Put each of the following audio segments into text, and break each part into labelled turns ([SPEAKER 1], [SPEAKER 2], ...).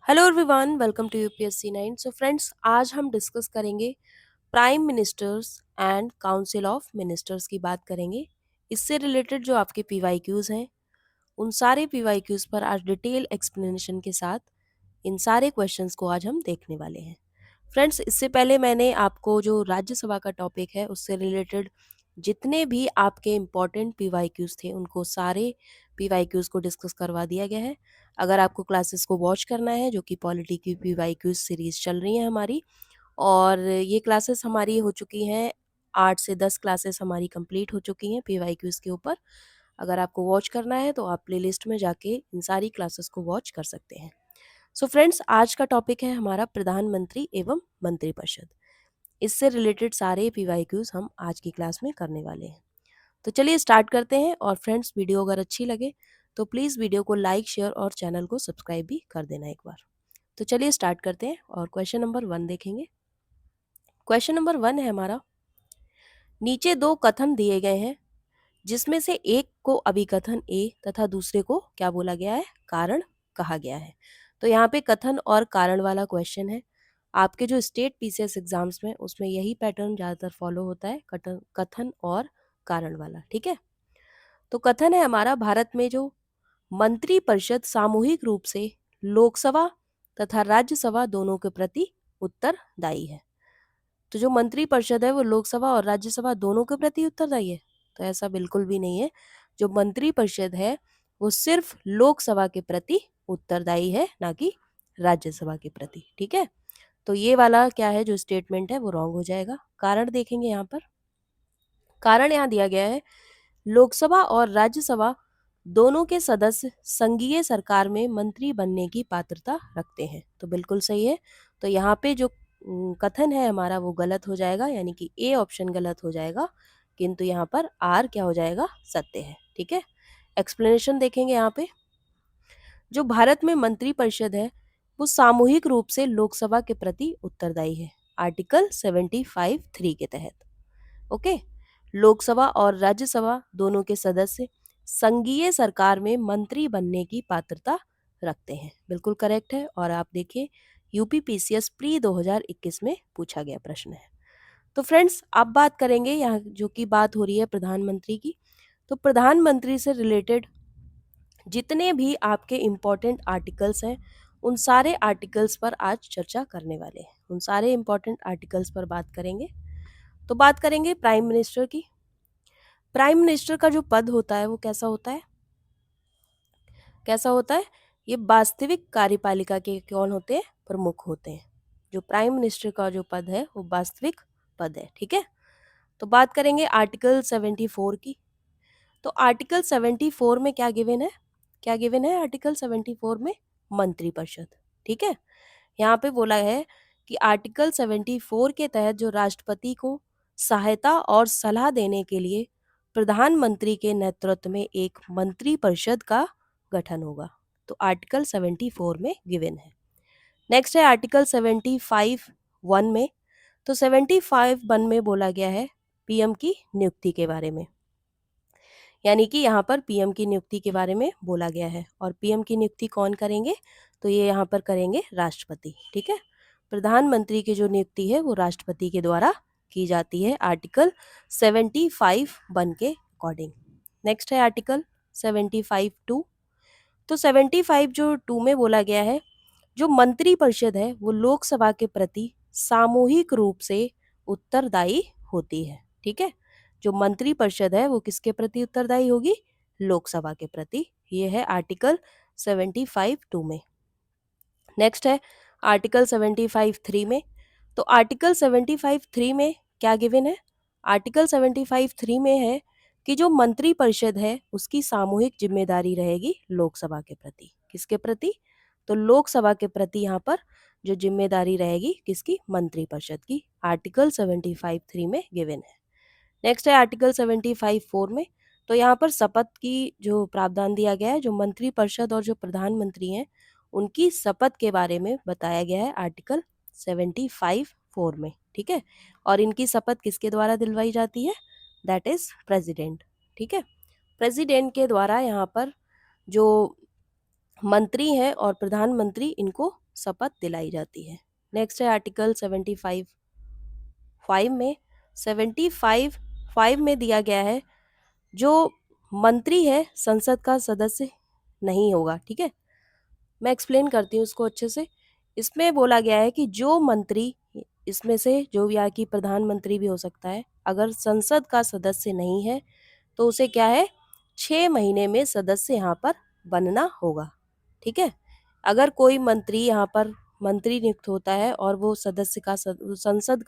[SPEAKER 1] Hello everyone, welcome to UPSC 9। So friends, आज हम discuss करेंगे prime ministers and council of ministers की बात करेंगे। इससे रिलेटेड जो आपके पीवाईक्यूज हैं, उन सारे पीवाईक्यूज पर आज डिटेल एक्सप्लेनेशन के साथ इन सारे क्वेश्चंस को आज हम देखने वाले हैं। फ्रेंड्स, इससे पहले मैंने आपको जो राज्यसभा का टॉपिक है उससे रिलेटेड जितने भी आपके इम्पॉर्टेंट पीवाईक्यूज थे उनको सारे पीवाईक्यूज को डिस्कस करवा दिया गया है। अगर आपको क्लासेस को वॉच करना है, जो कि पॉलिटी की पीवाईक्यूज सीरीज चल रही है हमारी, और ये क्लासेस हमारी हो चुकी हैं 8 से 10 क्लासेस हमारी कंप्लीट हो चुकी हैं पीवाईक्यूज के ऊपर। अगर आपको वॉच करना है तो आप प्लेलिस्ट में जाके इन सारी क्लासेस को वॉच कर सकते हैं। सो फ्रेंड्स, आज का टॉपिक है हमारा प्रधानमंत्री एवं मंत्रिपरिषद। इससे रिलेटेड सारे पीवाईक्यूज हम आज की क्लास में करने वाले हैं। तो चलिए स्टार्ट करते हैं। और फ्रेंड्स, वीडियो अगर अच्छी लगे तो प्लीज़ वीडियो को लाइक, शेयर और चैनल को सब्सक्राइब भी कर देना एक बार। तो चलिए स्टार्ट करते हैं और क्वेश्चन नंबर 1 देखेंगे। क्वेश्चन नंबर 1 है हमारा, नीचे दो कथन दिए गए हैं जिसमें से एक को अभिकथन ए तथा दूसरे को क्या बोला गया है, कारण कहा गया है। तो यहाँ पे कथन और कारण वाला क्वेश्चन है। आपके जो स्टेट पीसीएस एग्जाम्स में उसमें यही पैटर्न ज़्यादातर फॉलो होता है, कथन और कारण वाला। ठीक है, तो कथन है हमारा, भारत में जो मंत्रिपरिषद सामूहिक रूप से लोकसभा तथा राज्यसभा दोनों के प्रति उत्तरदायी है। तो जो मंत्रिपरिषद है वो लोकसभा और राज्यसभा दोनों के प्रति उत्तरदायी है, तो ऐसा बिल्कुल भी नहीं है। जो मंत्रिपरिषद है वो सिर्फ लोकसभा के प्रति उत्तरदायी है, ना कि राज्यसभा के प्रति। ठीक है, तो ये वाला क्या है, जो स्टेटमेंट है वो रॉन्ग हो जाएगा। कारण देखेंगे यहाँ पर। कारण यहाँ दिया गया है, लोकसभा और राज्यसभा दोनों के सदस्य संघीय सरकार में मंत्री बनने की पात्रता रखते हैं, तो बिल्कुल सही है। तो यहाँ पे जो कथन है हमारा वो गलत हो जाएगा, यानी कि ए ऑप्शन गलत हो जाएगा, किंतु यहाँ पर आर क्या हो जाएगा, सत्य है। ठीक है, एक्सप्लेनेशन देखेंगे यहाँ पे। जो भारत में मंत्रिपरिषद है वो सामूहिक रूप से लोकसभा के प्रति उत्तरदायी है, आर्टिकल 75(3) के तहत। ओके, लोकसभा और राज्यसभा दोनों के सदस्य संघीय सरकार में मंत्री बनने की पात्रता रखते हैं, बिल्कुल करेक्ट है। और आप देखिए, यूपी पीसीएस प्री 2021 में पूछा गया प्रश्न है। तो फ्रेंड्स, अब बात करेंगे यहाँ, जो कि बात हो रही है प्रधानमंत्री की। तो प्रधानमंत्री से रिलेटेड जितने भी आपके इम्पोर्टेंट आर्टिकल्स हैं उन सारे आर्टिकल्स पर आज चर्चा करने वाले हैं। उन सारे इम्पोर्टेंट आर्टिकल्स पर बात करेंगे। तो बात करेंगे प्राइम मिनिस्टर की। प्राइम मिनिस्टर का जो पद होता है वो कैसा होता है, कैसा होता है? ये वास्तविक कार्यपालिका के कौन होते हैं, प्रमुख होते हैं। जो प्राइम मिनिस्टर का जो पद है वो वास्तविक पद है। ठीक है, तो बात करेंगे आर्टिकल 74 की। तो आर्टिकल 74 में क्या गिवन है, क्या गिवन है आर्टिकल 74 में? मंत्रिपरिषद। ठीक है, यहाँ पे बोला है कि आर्टिकल 74 के तहत जो राष्ट्रपति को सहायता और सलाह देने के लिए प्रधानमंत्री के नेतृत्व में एक मंत्रिपरिषद का गठन होगा। तो आर्टिकल 74 में गिवन है। नेक्स्ट है आर्टिकल 75(1) में। तो 75(1) में बोला गया है पीएम की नियुक्ति के बारे में, यानी कि यहाँ पर पीएम की नियुक्ति के बारे में बोला गया है। और पीएम की नियुक्ति कौन करेंगे, तो ये यहाँ पर करेंगे राष्ट्रपति। ठीक है, प्रधानमंत्री की जो नियुक्ति है वो राष्ट्रपति के द्वारा की जाती है, आर्टिकल 75(1) के अकॉर्डिंग। नेक्स्ट है आर्टिकल 75(2). तो 75 जो 2 में बोला गया है, जो मंत्रिपरिषद है वो लोकसभा के प्रति सामूहिक रूप से उत्तरदायी होती है। ठीक है, जो मंत्रिपरिषद है वो किसके प्रति उत्तरदायी होगी, लोकसभा के प्रति। ये है आर्टिकल 75(2) में। नेक्स्ट है आर्टिकल 75(3) में। तो आर्टिकल 75(3) में क्या गिवन है, आर्टिकल 75(3) में है कि जो मंत्रिपरिषद है उसकी सामूहिक जिम्मेदारी रहेगी लोकसभा के प्रति। किसके प्रति, तो लोकसभा के प्रति यहाँ पर जो जिम्मेदारी रहेगी किसकी, मंत्रिपरिषद की। आर्टिकल 75(3) में गिवन है। नेक्स्ट है आर्टिकल 75(4) में। तो यहाँ पर शपथ की जो प्रावधान दिया गया है, जो मंत्रिपरिषद और जो प्रधानमंत्री हैं उनकी शपथ के बारे में बताया गया है आर्टिकल 75(4) में। ठीक है, और इनकी शपथ किसके द्वारा दिलवाई जाती है, दैट इज प्रेसिडेंट। ठीक है, प्रेसिडेंट के द्वारा यहाँ पर जो मंत्री हैं और प्रधानमंत्री, इनको शपथ दिलाई जाती है। नेक्स्ट है आर्टिकल 75 5 में 75 में दिया गया है जो मंत्री है संसद का सदस्य नहीं होगा। ठीक है, मैं एक्सप्लेन करती हूँ इसको अच्छे से। इसमें बोला गया है कि जो मंत्री, इसमें से जो यहाँ की प्रधानमंत्री भी हो सकता है, अगर संसद का सदस्य नहीं है तो उसे क्या है 6 महीने में सदस्य यहाँ पर बनना होगा। ठीक है, अगर कोई मंत्री यहाँ पर मंत्री नियुक्त होता है और वो संसद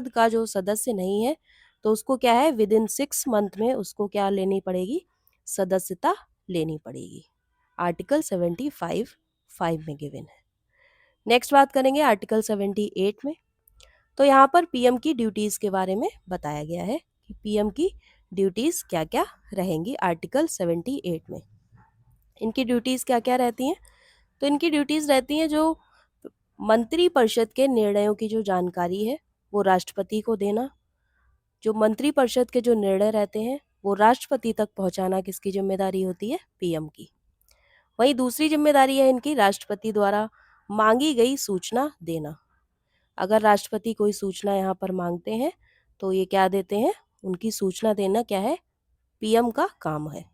[SPEAKER 1] का जो सदस्य नहीं है तो उसको क्या है विद इन 6 मंथ में उसको क्या लेनी पड़ेगी, सदस्यता लेनी पड़ेगी। आर्टिकल 75 में गिवन है। नेक्स्ट बात करेंगे आर्टिकल 78 में। तो यहाँ पर पीएम की ड्यूटीज के बारे में बताया गया है कि पीएम की ड्यूटीज क्या क्या रहेंगी। आर्टिकल 78 में इनकी ड्यूटीज क्या क्या रहती हैं, तो इनकी ड्यूटीज रहती हैं जो मंत्री परिषद के निर्णयों की जो जानकारी है वो राष्ट्रपति को देना, जो मंत्री परिषद के जो निर्णय रहते हैं वो राष्ट्रपति तक पहुंचाना किसकी जिम्मेदारी होती है, पीएम की। वहीं दूसरी जिम्मेदारी है इनकी राष्ट्रपति द्वारा मांगी गई सूचना देना। अगर राष्ट्रपति कोई सूचना यहाँ पर मांगते हैं तो ये क्या देते हैं, उनकी सूचना देना क्या है, पीएम का काम है।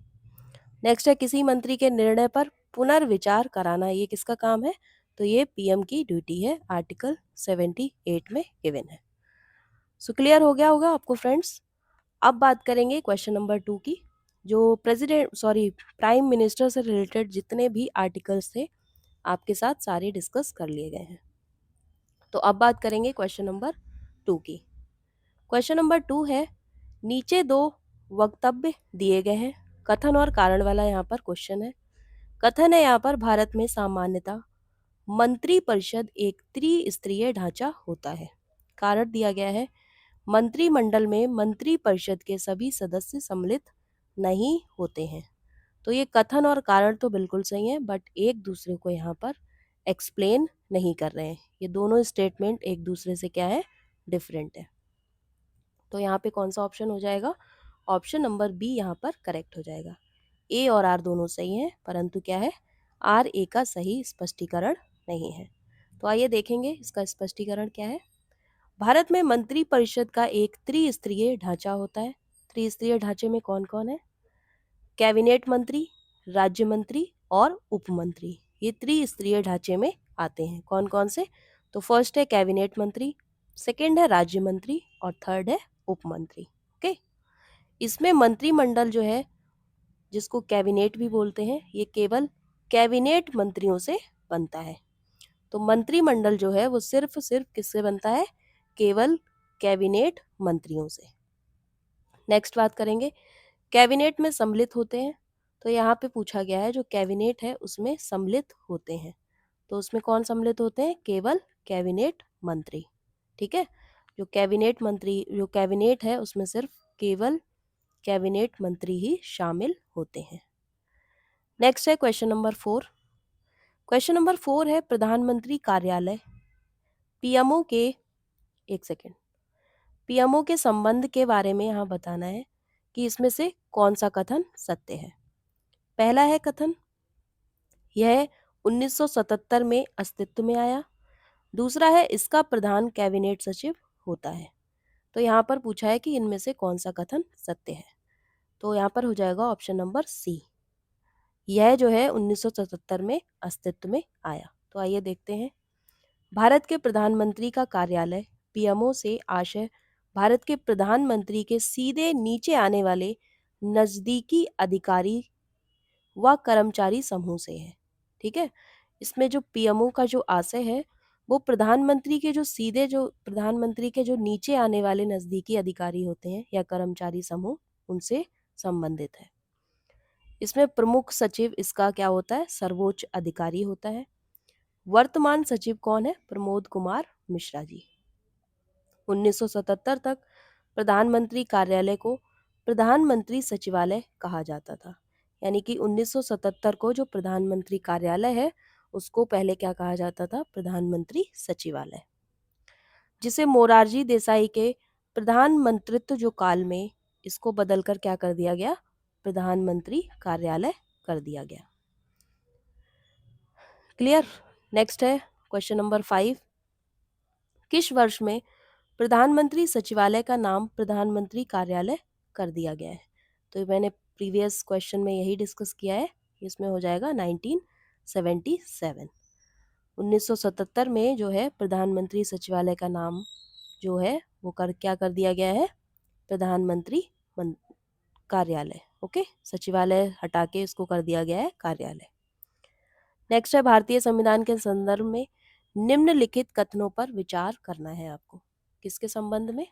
[SPEAKER 1] नेक्स्ट है किसी मंत्री के निर्णय पर पुनर्विचार कराना, ये किसका काम है, तो ये पीएम की ड्यूटी है। आर्टिकल 78 में गिवन है। सो क्लियर हो गया होगा आपको फ्रेंड्स। अब बात करेंगे क्वेश्चन नंबर 2 की, जो प्राइम मिनिस्टर से रिलेटेड जितने भी आर्टिकल्स थे आपके साथ सारे डिस्कस कर लिए गए हैं। तो अब बात करेंगे क्वेश्चन नंबर 2 की। क्वेश्चन नंबर 2 है, नीचे 2 वक्तव्य दिए गए हैं, कथन और कारण वाला यहाँ पर क्वेश्चन है। कथन है यहाँ पर भारत में सामान्यतः मंत्री परिषद एक त्रिस्तरीय ढांचा होता है। कारण दिया गया है मंत्रिमंडल में मंत्री परिषद के सभी सदस्य सम्मिलित नहीं होते हैं। तो ये कथन और कारण तो बिल्कुल सही है, बट एक दूसरे को यहाँ पर एक्सप्लेन नहीं कर रहे हैं। ये दोनों स्टेटमेंट एक दूसरे से क्या है, डिफरेंट है। तो यहाँ पे कौन सा ऑप्शन हो जाएगा, ऑप्शन नंबर बी यहाँ पर करेक्ट हो जाएगा। ए और आर दोनों सही हैं, परंतु क्या है, आर ए का सही स्पष्टीकरण नहीं है। तो आइए देखेंगे इसका स्पष्टीकरण क्या है। भारत में मंत्री परिषद का एक त्रिस्तरीय ढांचा होता है। त्रिस्तरीय ढांचे में कौन कौन है, कैबिनेट मंत्री, राज्य मंत्री और उप मंत्री, ये त्रिस्तरीय ढांचे में आते हैं। कौन कौन से, तो फर्स्ट है कैबिनेट मंत्री, सेकंड है राज्य मंत्री और थर्ड है उप मंत्री। ओके, इसमें मंत्रिमंडल जो है जिसको कैबिनेट भी बोलते हैं, ये केवल कैबिनेट मंत्रियों से बनता है। तो मंत्रिमंडल जो है वो सिर्फ किससे बनता है, केवल कैबिनेट मंत्रियों से। नेक्स्ट बात करेंगे कैबिनेट में सम्मिलित होते हैं। तो यहाँ पे पूछा गया है जो कैबिनेट है उसमें सम्मिलित होते हैं, तो उसमें कौन सम्मिलित होते हैं, केवल कैबिनेट मंत्री। ठीक है, जो कैबिनेट है उसमें सिर्फ केवल कैबिनेट मंत्री ही शामिल होते हैं। नेक्स्ट है क्वेश्चन नंबर 4। क्वेश्चन नंबर 4 है प्रधानमंत्री कार्यालय पीएमओ के पीएमओ के संबंध के बारे में यहाँ बताना है कि इसमें से कौन सा कथन सत्य है। पहला है कथन, यह 1977 में अस्तित्व में आया। दूसरा है इसका प्रधान कैबिनेट सचिव होता है। तो यहाँ पर पूछा है कि इनमें से कौन सा कथन सत्य है, तो यहाँ पर हो जाएगा ऑप्शन नंबर सी, यह जो है 1977 में अस्तित्व में आया। तो आइए देखते हैं। भारत के प्रधानमंत्री का कार्यालय पीएमओ से आशय भारत के प्रधानमंत्री के सीधे नीचे आने वाले नजदीकी अधिकारी व कर्मचारी समूह से है। ठीक है, इसमें जो पीएमओ का जो आशय है वो प्रधानमंत्री के जो नीचे आने वाले नजदीकी अधिकारी होते हैं या कर्मचारी समूह, उनसे संबंधित है। इसमें प्रमुख सचिव इसका क्या होता है, सर्वोच्च अधिकारी होता है। वर्तमान सचिव कौन है, प्रमोद कुमार मिश्रा जी। 1977 तक प्रधानमंत्री कार्यालय को प्रधानमंत्री सचिवालय कहा जाता था। यानी कि 1977 को जो प्रधानमंत्री कार्यालय है उसको पहले क्या कहा जाता था, प्रधानमंत्री सचिवालय, जिसे मोरारजी देसाई के प्रधानमंत्रित्व जो काल में इसको बदलकर क्या कर दिया गया, प्रधानमंत्री कार्यालय कर दिया गया। क्लियर। नेक्स्ट है क्वेश्चन नंबर 5। किस वर्ष में प्रधानमंत्री सचिवालय का नाम प्रधानमंत्री कार्यालय कर दिया गया है? तो मैंने प्रीवियस क्वेश्चन में यही डिस्कस किया है, इसमें हो जाएगा 1977। 1977 में जो है प्रधानमंत्री सचिवालय का नाम जो है वो क्या कर दिया गया है, प्रधानमंत्री कार्यालय। ओके, सचिवालय हटा के इसको कर दिया गया है कार्यालय। नेक्स्ट है भारतीय संविधान के संदर्भ में निम्नलिखित कथनों पर विचार करना है आपको। किसके संबंध में?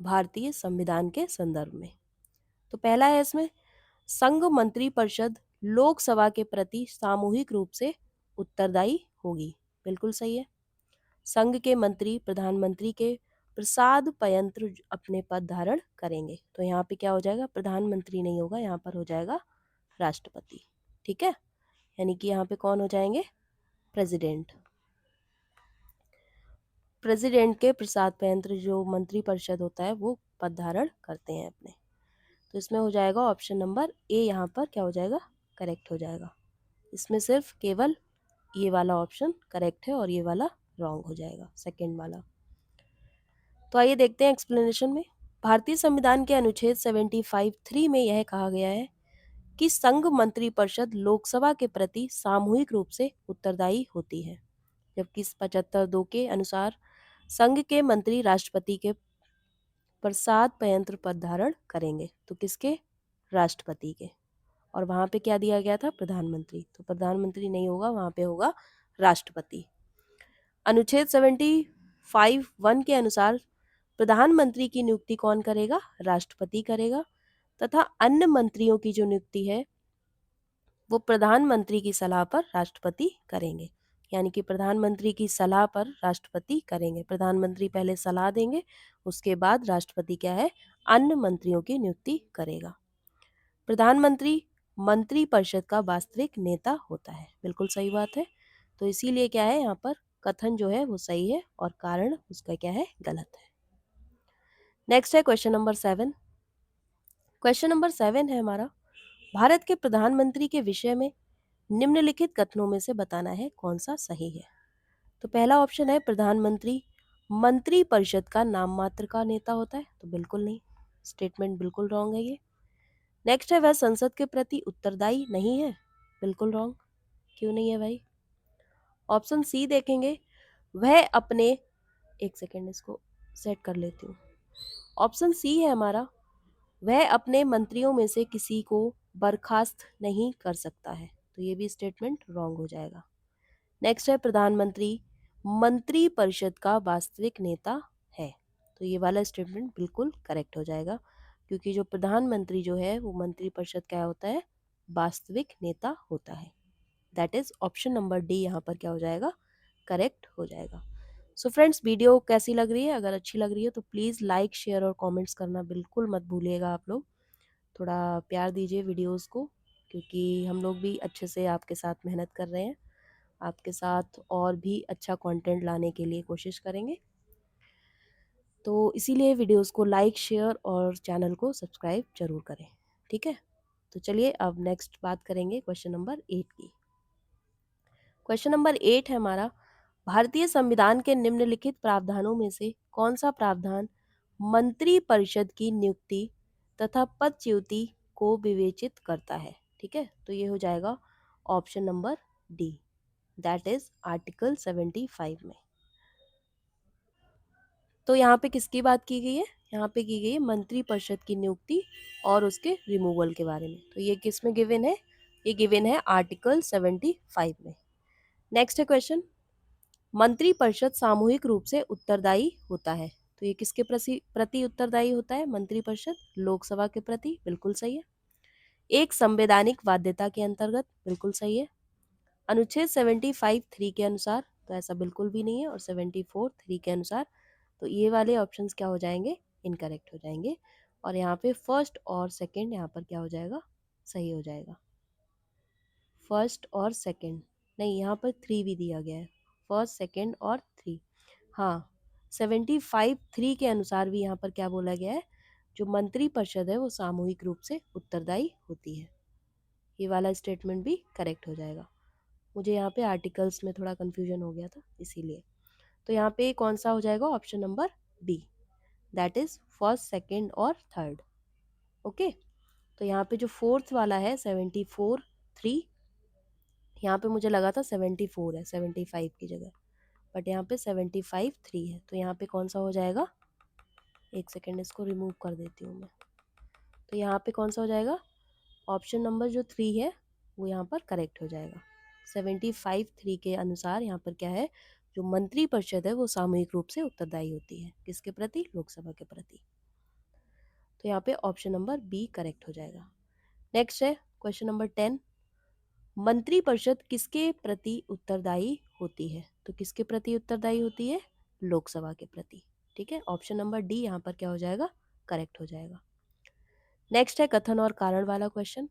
[SPEAKER 1] भारतीय संविधान के संदर्भ में। तो पहला है इसमें, संघ मंत्री परिषद लोकसभा के प्रति सामूहिक रूप से उत्तरदायी होगी। बिल्कुल सही है। संघ के मंत्री प्रधानमंत्री के प्रसाद पयंत्र अपने पद धारण करेंगे। तो यहाँ पे क्या हो जाएगा, प्रधानमंत्री नहीं होगा, यहाँ पर हो जाएगा राष्ट्रपति। ठीक है, यानी कि यहाँ पे कौन हो जाएंगे, प्रेसिडेंट। प्रेसिडेंट के प्रसाद पयंत्र जो मंत्री परिषद होता है वो पद धारण करते हैं अपने। तो इसमें हो जाएगा ऑप्शन नंबर ए, यहाँ पर क्या हो जाएगा, करेक्ट हो जाएगा। इसमें सिर्फ केवल ये वाला ऑप्शन करेक्ट है और ये वाला रॉन्ग हो जाएगा, सेकंड वाला। तो आइए देखते हैं एक्सप्लेनेशन में। भारतीय संविधान के अनुच्छेद 75(3) में यह कहा गया है कि संघ मंत्री परिषद लोकसभा के प्रति सामूहिक रूप से उत्तरदायी होती है, जबकि 75(2) के अनुसार संघ के मंत्री राष्ट्रपति के प्रसाद पयंत्र पद धारण करेंगे। तो किसके, राष्ट्रपति के। और वहां पे क्या दिया गया था, प्रधानमंत्री। तो प्रधानमंत्री नहीं होगा, वहां पे होगा राष्ट्रपति। अनुच्छेद 75(1) के अनुसार प्रधानमंत्री की नियुक्ति कौन करेगा, राष्ट्रपति करेगा, तथा अन्य मंत्रियों की जो नियुक्ति है वो प्रधानमंत्री की सलाह पर राष्ट्रपति करेंगे। यानी कि प्रधानमंत्री की सलाह पर राष्ट्रपति करेंगे। प्रधानमंत्री पहले सलाह देंगे, उसके बाद राष्ट्रपति क्या है, अन्य मंत्रियों की नियुक्ति करेगा। प्रधानमंत्री मंत्री परिषद का वास्तविक नेता होता है। बिल्कुल सही बात है। तो इसीलिए क्या है, यहाँ पर कथन जो है वो सही है और कारण उसका क्या है, गलत है। नेक्स्ट है क्वेश्चन नंबर 7। क्वेश्चन नंबर 7 है हमारा, भारत के प्रधानमंत्री के विषय में निम्नलिखित कथनों में से बताना है कौन सा सही है। तो पहला ऑप्शन है, प्रधानमंत्री मंत्री परिषद का नाम मात्र का नेता होता है। तो बिल्कुल नहीं, स्टेटमेंट बिल्कुल रॉन्ग है ये। नेक्स्ट है, वह संसद के प्रति उत्तरदायी नहीं है। बिल्कुल रॉन्ग, क्यों नहीं है भाई। ऑप्शन सी देखेंगे, वह अपने, एक सेकेंड इसको सेट कर लेती हूँ। ऑप्शन सी है हमारा, वह अपने मंत्रियों में से किसी को बर्खास्त नहीं कर सकता है। तो ये भी स्टेटमेंट रॉन्ग हो जाएगा। नेक्स्ट है, प्रधानमंत्री मंत्री परिषद का वास्तविक नेता है। तो ये वाला स्टेटमेंट बिल्कुल करेक्ट हो जाएगा, क्योंकि जो प्रधानमंत्री जो है वो मंत्री परिषद क्या होता है, वास्तविक नेता होता है। That is option number D, यहाँ पर क्या हो जाएगा, करेक्ट हो जाएगा। सो फ्रेंड्स, वीडियो कैसी लग रही है? अगर अच्छी लग रही है तो प्लीज़ लाइक शेयर और कमेंट्स करना बिल्कुल मत भूलिएगा। आप लोग थोड़ा प्यार दीजिए वीडियोस को, क्योंकि हम लोग भी अच्छे से आपके साथ मेहनत कर रहे हैं। आपके साथ और भी अच्छा कंटेंट लाने के लिए कोशिश करेंगे। तो इसीलिए वीडियोस को लाइक शेयर और चैनल को सब्सक्राइब जरूर करें। ठीक है, तो चलिए अब नेक्स्ट बात करेंगे क्वेश्चन नंबर 8 की। क्वेश्चन नंबर 8 है हमारा, भारतीय संविधान के निम्नलिखित प्रावधानों में से कौन सा प्रावधान मंत्री परिषद की नियुक्ति तथा पदच्युति को विवेचित करता है? ठीक है, तो ये हो जाएगा option number D, that is article 75 में। तो यहाँ पे किसकी बात की गई है? यहाँ पे की गई है मंत्री परिषद की नियुक्ति और उसके रिमूवल के बारे में। तो ये किस में गिवन है? ये गिवन है आर्टिकल 75 में। नेक्स्ट है क्वेश्चन, मंत्री परिषद सामूहिक रूप से उत्तरदायी होता है। तो ये किसके प्रति उत्तरदायी होता है? मंत्री परिषद लोकसभा के प्रति। बिल्कुल सही है। एक संवैधानिक बाध्यता के अंतर्गत। बिल्कुल सही है। अनुच्छेद 75(3) के अनुसार। तो ऐसा बिल्कुल भी नहीं है। और 74(3) के अनुसार। तो ये वाले ऑप्शंस क्या हो जाएंगे? इनकरेक्ट हो जाएंगे। और यहाँ पे फर्स्ट और सेकंड यहाँ पर क्या हो जाएगा? सही हो जाएगा। फर्स्ट और सेकंड नहीं, यहाँ पर 3 भी दिया गया है, फर्स्ट सेकंड और 3। हाँ, 75(3) के अनुसार भी यहाँ पर क्या बोला गया है? जो मंत्री परिषद है वो सामूहिक रूप से उत्तरदायी होती है। ये वाला स्टेटमेंट भी करेक्ट हो जाएगा। मुझे यहाँ पे आर्टिकल्स में थोड़ा कन्फ्यूजन हो गया था इसीलिए। तो यहाँ पे कौन सा हो जाएगा? Option number B, that is first, second और थर्ड। ओके, तो यहाँ पे जो फोर्थ वाला है 74 3, यहाँ पे मुझे लगा था 74 है 75 की जगह, बट यहाँ पे 75 3 है। तो यहाँ पे कौन सा हो जाएगा? एक सेकेंड, इसको रिमूव कर देती हूँ मैं। तो यहाँ पे कौन सा हो जाएगा? ऑप्शन नंबर जो 3 है वो यहाँ पर करेक्ट हो जाएगा। 75 3 के अनुसार यहाँ पर क्या है, जो मंत्री परिषद है वो सामूहिक रूप से उत्तरदायी होती है, किसके प्रति? लोकसभा के प्रति। तो यहाँ पे ऑप्शन नंबर बी करेक्ट हो जाएगा। नेक्स्ट है क्वेश्चन नंबर 10, मंत्री परिषद किसके प्रति उत्तरदायी होती है? तो किसके प्रति उत्तरदायी होती है? लोकसभा के प्रति। ठीक है, ऑप्शन नंबर डी यहाँ पर क्या हो जाएगा? करेक्ट हो जाएगा। नेक्स्ट है कथन और कारण वाला क्वेश्चन।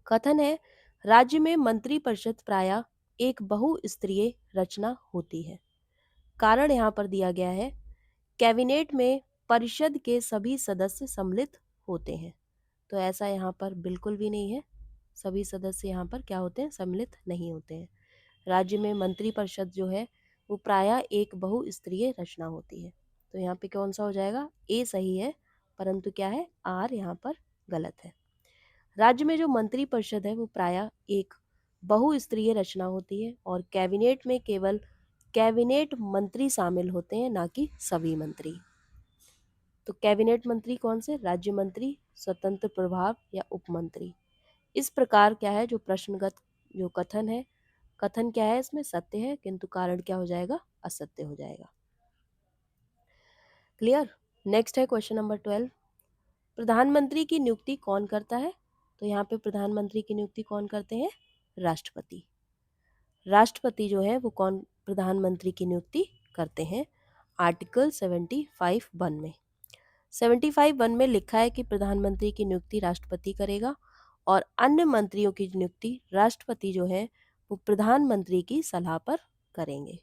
[SPEAKER 1] कथन है, राज्य में मंत्री परिषद प्रायः एक बहुस्तरीय रचना होती है। कारण यहाँ पर दिया गया है, कैबिनेट में परिषद के सभी सदस्य सम्मिलित होते हैं। तो ऐसा यहाँ पर बिल्कुल भी नहीं है, सभी सदस्य यहाँ पर क्या होते हैं? सम्मिलित नहीं होते हैं। राज्य में मंत्री परिषद जो है वो प्रायः एक बहुस्तरीय रचना होती है। तो यहाँ पे कौन सा हो जाएगा? ए सही है, परंतु क्या है? आर यहाँ पर गलत है। राज्य में जो मंत्री परिषद है वो प्रायः एक बहुस्तरीय रचना होती है और कैबिनेट में केवल कैबिनेट मंत्री शामिल होते हैं, ना कि सभी मंत्री। तो कैबिनेट मंत्री कौन से? राज्य मंत्री, स्वतंत्र प्रभार या उपमंत्री। इस प्रकार क्या है, जो प्रश्नगत जो कथन है, कथन क्या है इसमें? सत्य है, किंतु कारण क्या हो जाएगा? असत्य हो जाएगा। क्लियर? नेक्स्ट है क्वेश्चन नंबर 12, प्रधानमंत्री की नियुक्ति कौन करता है? तो यहाँ पे प्रधानमंत्री की नियुक्ति कौन करते हैं? राष्ट्रपति। राष्ट्रपति जो है वो कौन प्रधानमंत्री की नियुक्ति करते हैं? आर्टिकल 75(1) में 75(1) में लिखा है कि प्रधानमंत्री की नियुक्ति राष्ट्रपति करेगा और अन्य मंत्रियों की नियुक्ति राष्ट्रपति जो है वो प्रधानमंत्री की सलाह पर करेंगे।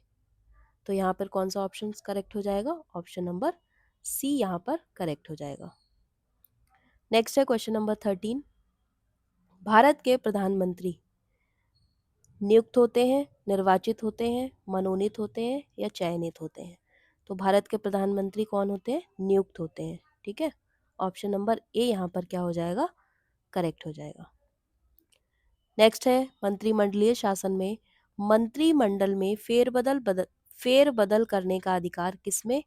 [SPEAKER 1] तो यहाँ पर कौन सा ऑप्शन करेक्ट हो जाएगा? ऑप्शन नंबर सी यहाँ पर करेक्ट हो जाएगा। नेक्स्ट है क्वेश्चन नंबर 13, भारत के प्रधानमंत्री नियुक्त होते हैं, निर्वाचित होते हैं, मनोनीत होते हैं या चयनित होते हैं? तो भारत के प्रधानमंत्री कौन होते हैं? नियुक्त होते हैं। ठीक है, ऑप्शन नंबर ए यहाँ पर क्या हो जाएगा? करेक्ट हो जाएगा। नेक्स्ट है मंत्रिमंडलीय शासन में मंत्रिमंडल में फेरबदल करने का अधिकार किसमें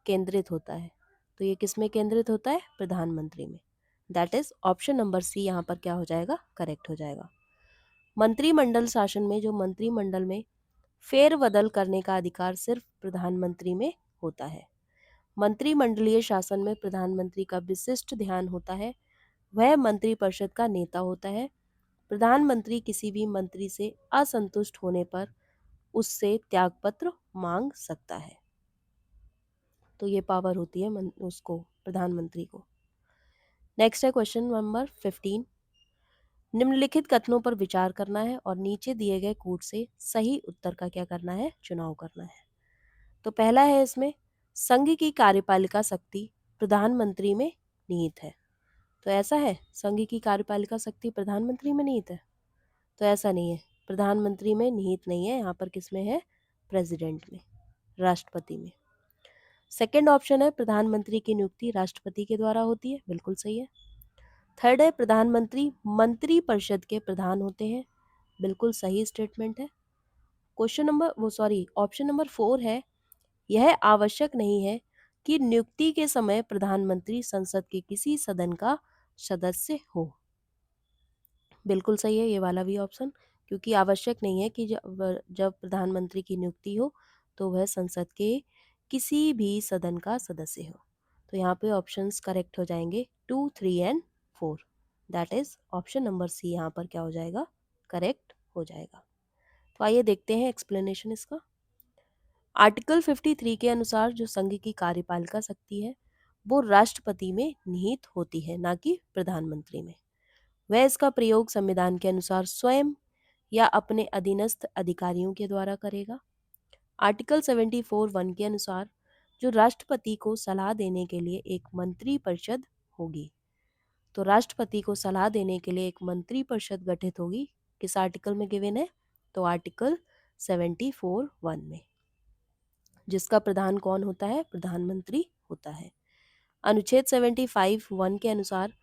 [SPEAKER 1] केंद्रित होता है? तो ये किसमें केंद्रित होता है? प्रधानमंत्री में। That is option number C यहाँ पर क्या हो जाएगा? करेक्ट हो जाएगा। मंत्रिमंडल शासन में जो मंत्रिमंडल में फेरबदल करने का अधिकार सिर्फ प्रधानमंत्री में होता है। मंत्रिमंडलीय शासन में प्रधानमंत्री का विशिष्ट ध्यान होता है, वह मंत्रिपरिषद का नेता होता है। प्रधानमंत्री किसी भी मंत्री से असंतुष्ट होने पर उससे त्यागपत्र मांग सकता है। तो ये पावर होती है उसको, प्रधानमंत्री को। नेक्स्ट है क्वेश्चन नंबर 15, निम्नलिखित कथनों पर विचार करना है और नीचे दिए गए कूट से सही उत्तर का क्या करना है? चुनाव करना है। तो पहला है इसमें, संघ की कार्यपालिका शक्ति प्रधानमंत्री में निहित है। तो ऐसा है, संघ की कार्यपालिका शक्ति प्रधानमंत्री में निहित है? तो ऐसा नहीं है, प्रधानमंत्री में निहित नहीं है, यहाँ पर किसमें है? प्रेसिडेंट में, राष्ट्रपति में। सेकंड ऑप्शन है, प्रधानमंत्री की नियुक्ति राष्ट्रपति के द्वारा होती है, बिल्कुल सही है। थर्ड है, प्रधानमंत्री मंत्री परिषद के प्रधान होते हैं, बिल्कुल सही स्टेटमेंट है। ऑप्शन नंबर 4 है, यह आवश्यक नहीं है कि नियुक्ति के समय प्रधानमंत्री संसद के किसी सदन का सदस्य हो, बिल्कुल सही है ये वाला भी ऑप्शन, क्योंकि आवश्यक नहीं है कि जब प्रधानमंत्री की नियुक्ति हो तो वह संसद के किसी भी सदन का सदस्य हो। तो यहाँ पे ऑप्शंस करेक्ट हो जाएंगे 2, 3 and 4, that is option number C यहाँ पर क्या हो जाएगा? करेक्ट हो जाएगा। तो आइए देखते हैं एक्सप्लेनेशन इसका। आर्टिकल 53 के अनुसार जो संघ की कार्यपालिका शक्ति है वो राष्ट्रपति में निहित होती है, ना कि प्रधानमंत्री में। वह इसका प्रयोग संविधान के अनुसार स्वयं या अपने अधीनस्थ अधिकारियों के द्वारा करेगा। आर्टिकल 74(1) के अनुसार जो राष्ट्रपति को सलाह देने के लिए एक मंत्री परिषद होगी, तो राष्ट्रपति को सलाह देने के लिए एक मंत्री परिषद गठित होगी, किस आर्टिकल में गिवन है? तो आर्टिकल 74(1) में, जिसका प्रधान कौन होता है? प्रधानमंत्री होता है। अनुच्छेद 75(1) के अनुसार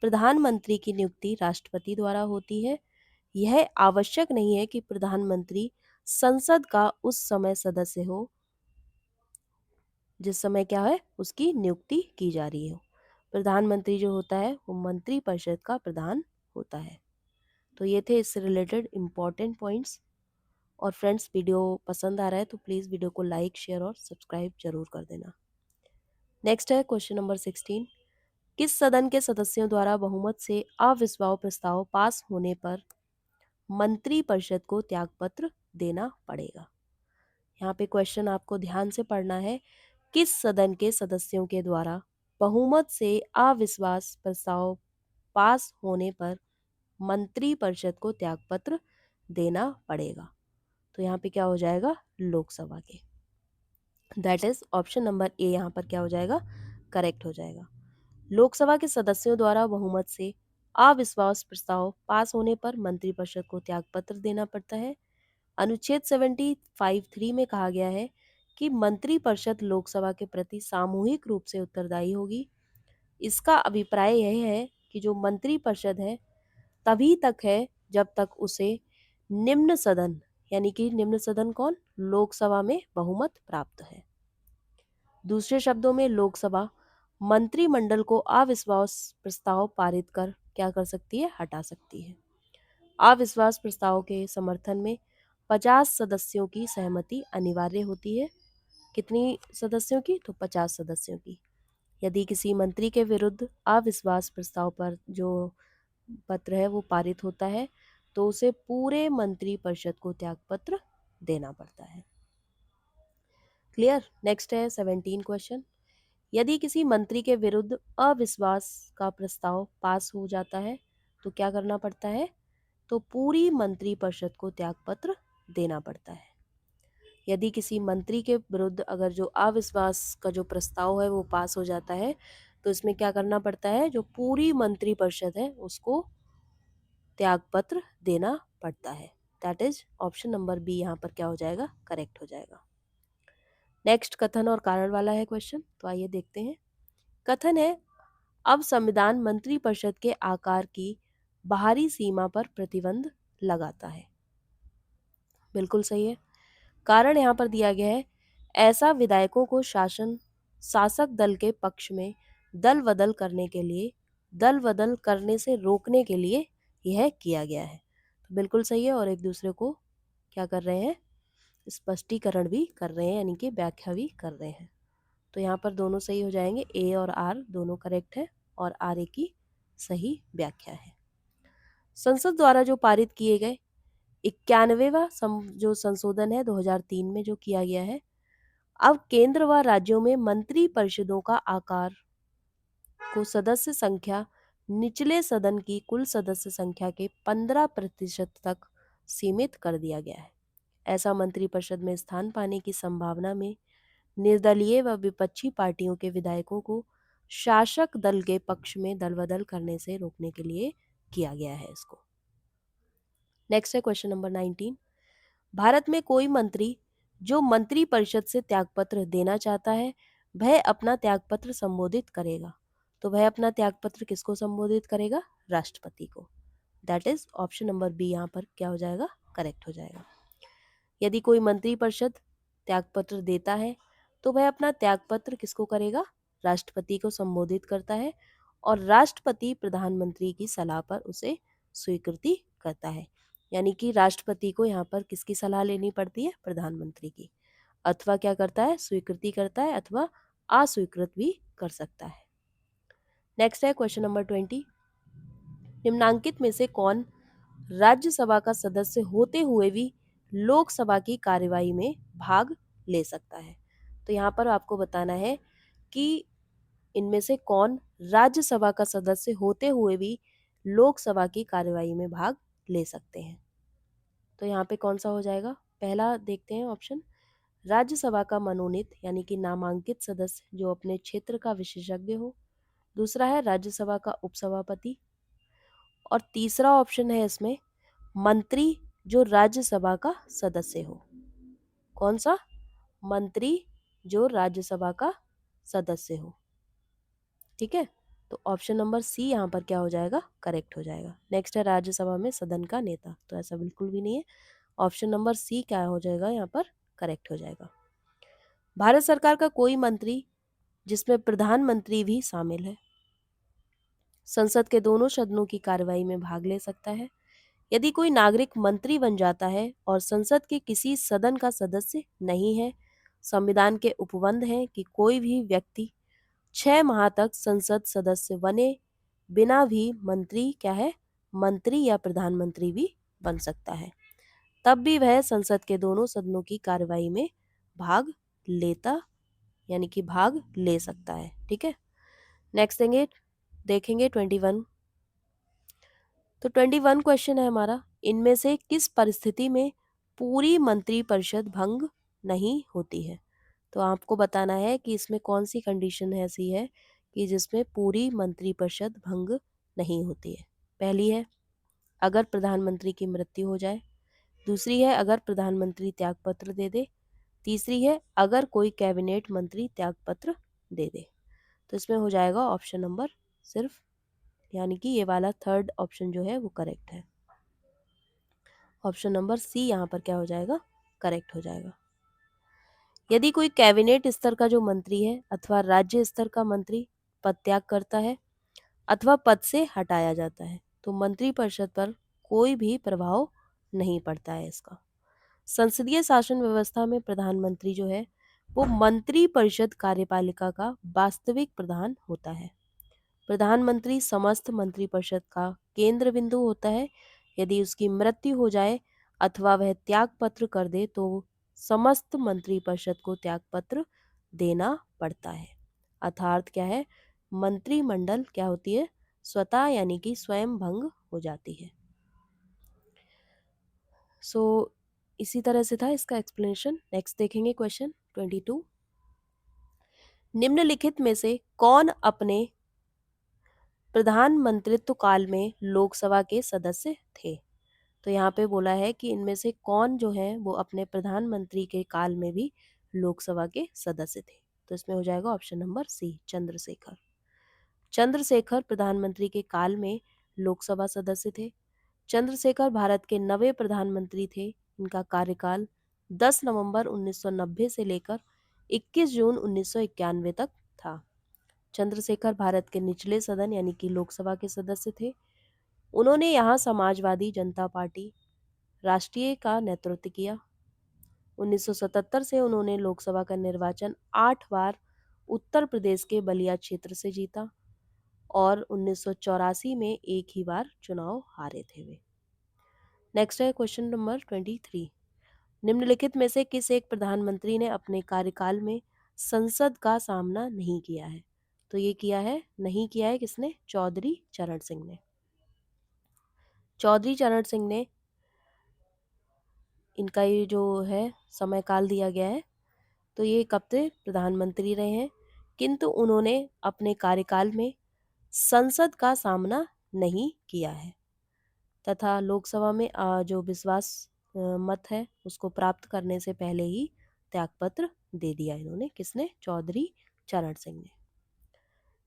[SPEAKER 1] प्रधानमंत्री की नियुक्ति राष्ट्रपति द्वारा होती है। यह आवश्यक नहीं है कि प्रधानमंत्री संसद का उस समय सदस्य हो जिस समय क्या है उसकी नियुक्ति की जा रही हो। प्रधानमंत्री जो होता है वो मंत्रिपरिषद का प्रधान होता है। तो ये थे इससे रिलेटेड इम्पॉर्टेंट पॉइंट्स। और फ्रेंड्स, वीडियो पसंद आ रहा है तो प्लीज़ वीडियो को लाइक, शेयर और सब्सक्राइब जरूर कर देना। नेक्स्ट है क्वेश्चन नंबर 16। किस सदन के सदस्यों द्वारा बहुमत से अविश्वास प्रस्ताव पास होने पर मंत्रिपरिषद को त्यागपत्र देना पड़ेगा? यहाँ पे क्वेश्चन आपको ध्यान से पढ़ना है। किस सदन के सदस्यों के द्वारा बहुमत से अविश्वास प्रस्ताव पास होने पर मंत्रिपरिषद को त्यागपत्र देना पड़ेगा? तो यहाँ पे क्या हो जाएगा? लोकसभा के। That is option number A यहाँ पर क्या हो जाएगा? करेक्ट हो जाएगा। लोकसभा के सदस्यों द्वारा बहुमत से अविश्वास प्रस्ताव पास होने पर मंत्रिपरिषद को त्यागपत्र देना पड़ता है। अनुच्छेद 75(3) में कहा गया है कि मंत्रिपरिषद लोकसभा के प्रति सामूहिक रूप से उत्तरदायी होगी। इसका अभिप्राय यह है कि जो मंत्रिपरिषद है तभी तक है जब तक उसे निम्न सदन, यानी कि निम्न सदन कौन? लोकसभा में बहुमत प्राप्त है। दूसरे शब्दों में लोकसभा मंत्रिमंडल को अविश्वास प्रस्ताव पारित कर क्या कर सकती है? हटा सकती है। अविश्वास प्रस्ताव के समर्थन में 50 सदस्यों की सहमति अनिवार्य होती है। कितनी सदस्यों की? तो 50 सदस्यों की। यदि किसी मंत्री के विरुद्ध अविश्वास प्रस्ताव पर जो पत्र है वो पारित होता है तो उसे पूरे मंत्रिपरिषद को त्यागपत्र देना पड़ता है। क्लियर? नेक्स्ट है 17 क्वेश्चन। यदि किसी मंत्री के विरुद्ध अविश्वास का प्रस्ताव पास हो जाता है तो क्या करना पड़ता है? तो पूरी मंत्रिपरिषद को त्यागपत्र देना पड़ता है। यदि किसी मंत्री के विरुद्ध अगर जो अविश्वास का जो प्रस्ताव है वो पास हो जाता है तो इसमें क्या करना पड़ता है? जो पूरी मंत्रिपरिषद है उसको त्यागपत्र देना पड़ता है। That is option number B यहाँ पर क्या हो जाएगा? करेक्ट हो जाएगा। नेक्स्ट कथन और कारण वाला है क्वेश्चन, तो आइए देखते हैं। कथन है, अब संविधान मंत्रिपरिषद के आकार की बाहरी सीमा पर प्रतिबंध लगाता है। बिल्कुल सही है। कारण यहाँ पर दिया गया है, ऐसा विधायकों को शासक दल के पक्ष में दल बदल करने से रोकने के लिए यह किया गया है। तो बिल्कुल सही है। और एक दूसरे को क्या कर रहे हैं? स्पष्टीकरण भी कर रहे हैं, यानी कि व्याख्या भी कर रहे हैं। तो यहाँ पर दोनों सही हो जाएंगे, ए और आर दोनों करेक्ट है और आर ए की सही व्याख्या है। संसद द्वारा जो पारित किए गए 91वां जो संशोधन है 2003 में जो किया गया है, अब केंद्र व राज्यों में मंत्री परिषदों का आकार को सदस्य संख्या निचले सदन की कुल सदस्य संख्या के 15% तक सीमित कर दिया गया है। ऐसा मंत्रिपरिषद में स्थान पाने की संभावना में निर्दलीय व विपक्षी पार्टियों के विधायकों को शासक दल के पक्ष में दल बदल करने से रोकने के लिए किया गया है इसको। नेक्स्ट है क्वेश्चन नंबर 19। भारत में कोई मंत्री जो मंत्रिपरिषद से त्यागपत्र देना चाहता है वह अपना त्यागपत्र संबोधित करेगा। तो वह अपना त्यागपत्र किसको संबोधित करेगा? राष्ट्रपति को। That is option number B यहाँ पर क्या हो जाएगा? करेक्ट हो जाएगा। यदि कोई मंत्रिपरिषद त्यागपत्र देता है तो वह अपना त्यागपत्र किसको करेगा? राष्ट्रपति को संबोधित करता है और राष्ट्रपति प्रधानमंत्री की सलाह पर उसे स्वीकृति करता है। यानी कि राष्ट्रपति को यहाँ पर किसकी सलाह लेनी पड़ती है? प्रधानमंत्री की। अथवा क्या करता है? स्वीकृति करता है अथवा अस्वीकृत भी कर सकता है। नेक्स्ट है क्वेश्चन नंबर 20। निम्नांकित में से कौन राज्यसभा का सदस्य होते हुए भी लोकसभा की कार्यवाही में भाग ले सकता है? तो यहाँ पर आपको बताना है कि इनमें से कौन राज्यसभा का सदस्य होते हुए भी लोकसभा की कार्यवाही में भाग ले सकते हैं। तो यहाँ पे कौन सा हो जाएगा? पहला देखते हैं ऑप्शन, राज्यसभा का मनोनीत यानी कि नामांकित सदस्य जो अपने क्षेत्र का विशेषज्ञ हो। दूसरा है राज्यसभा का उपसभापति। और तीसरा ऑप्शन है इसमें मंत्री जो राज्यसभा का सदस्य हो। कौन सा? मंत्री जो राज्यसभा का सदस्य हो। ठीक है, तो ऑप्शन नंबर सी यहाँ पर क्या हो जाएगा? करेक्ट हो जाएगा। नेक्स्ट है राज्यसभा में सदन का नेता, तो ऐसा बिल्कुल भी नहीं है। ऑप्शन नंबर सी क्या हो जाएगा? यहाँ पर करेक्ट हो जाएगा। भारत सरकार का कोई मंत्री जिसमें प्रधानमंत्री भी शामिल है संसद के दोनों सदनों की कार्यवाही में भाग ले सकता है। यदि कोई नागरिक मंत्री बन जाता है और संसद के किसी सदन का सदस्य नहीं है, संविधान के उपबंध है कि कोई भी व्यक्ति 6 माह तक संसद सदस्य बने बिना भी मंत्री क्या है? मंत्री या प्रधानमंत्री भी बन सकता है, तब भी वह संसद के दोनों सदनों की कार्यवाही में भाग लेता यानी कि भाग ले सकता है। ठीक है, नेक्स्ट देखेंगे 21। तो 21 क्वेश्चन है हमारा, इनमें से किस परिस्थिति में पूरी मंत्रिपरिषद भंग नहीं होती है? तो आपको बताना है कि इसमें कौन सी कंडीशन ऐसी है कि जिसमें पूरी मंत्रिपरिषद भंग नहीं होती है। पहली है अगर प्रधानमंत्री की मृत्यु हो जाए, दूसरी है अगर प्रधानमंत्री त्यागपत्र दे दे, तीसरी है अगर कोई कैबिनेट मंत्री त्यागपत्र दे दे। तो इसमें हो जाएगा ऑप्शन नंबर सिर्फ, यानी कि ये वाला थर्ड ऑप्शन जो है वो करेक्ट है। ऑप्शन नंबर सी यहाँ पर क्या हो जाएगा? करेक्ट हो जाएगा। यदि कोई कैबिनेट स्तर का जो मंत्री है अथवा राज्य स्तर का मंत्री पद त्याग करता है अथवा पद से हटाया जाता है तो मंत्रिपरिषद पर कोई भी प्रभाव नहीं पड़ता है इसका। संसदीय शासन व्यवस्था में प्रधानमंत्री जो है वो मंत्रिपरिषद कार्यपालिका का वास्तविक प्रधान होता है। प्रधानमंत्री समस्त मंत्रिपरिषद का केंद्र बिंदु होता है। यदि उसकी मृत्यु हो जाए अथवा वह त्यागपत्र कर दे तो समस्त मंत्रिपरिषद को त्यागपत्र देना पड़ता है। अर्थात क्या है? मंत्रिमंडल क्या होती है? स्वतः यानी कि स्वयं भंग हो जाती है। सो इसी तरह से था इसका एक्सप्लेनेशन। नेक्स्ट देखेंगे क्वेश्चन 22। निम्नलिखित में से कौन अपने प्रधानमंत्रित्व काल में लोकसभा के सदस्य थे? तो यहाँ पे बोला है कि इनमें से कौन जो है वो अपने प्रधानमंत्री के काल में भी लोकसभा के सदस्य थे। तो इसमें हो जाएगा option number C, Chandrashekhar. Chandrashekhar प्रधानमंत्री के काल में लोकसभा सदस्य थे। चंद्रशेखर भारत के 9वें प्रधानमंत्री थे। इनका कार्यकाल 10 नवंबर 1990 से लेकर 21 जून 1991 तक था। चंद्रशेखर भारत के निचले सदन यानी कि लोकसभा के सदस्य थे। उन्होंने यहाँ समाजवादी जनता पार्टी राष्ट्रीय का नेतृत्व किया। 1977 से उन्होंने लोकसभा का निर्वाचन 8 बार उत्तर प्रदेश के बलिया क्षेत्र से जीता और 1984 में एक ही बार चुनाव हारे थे वे। नेक्स्ट है क्वेश्चन नंबर 23। निम्नलिखित में से किस एक प्रधानमंत्री ने अपने कार्यकाल में संसद का सामना नहीं किया है? तो ये नहीं किया है किसने? चौधरी चरण सिंह ने। चौधरी चरण सिंह ने, इनका ये जो है समय काल दिया गया है, तो ये कब से प्रधानमंत्री रहे हैं, किंतु उन्होंने अपने कार्यकाल में संसद का सामना नहीं किया है तथा लोकसभा में जो विश्वास मत है उसको प्राप्त करने से पहले ही त्यागपत्र दे दिया इन्होंने। किसने? चौधरी चरण सिंह ने।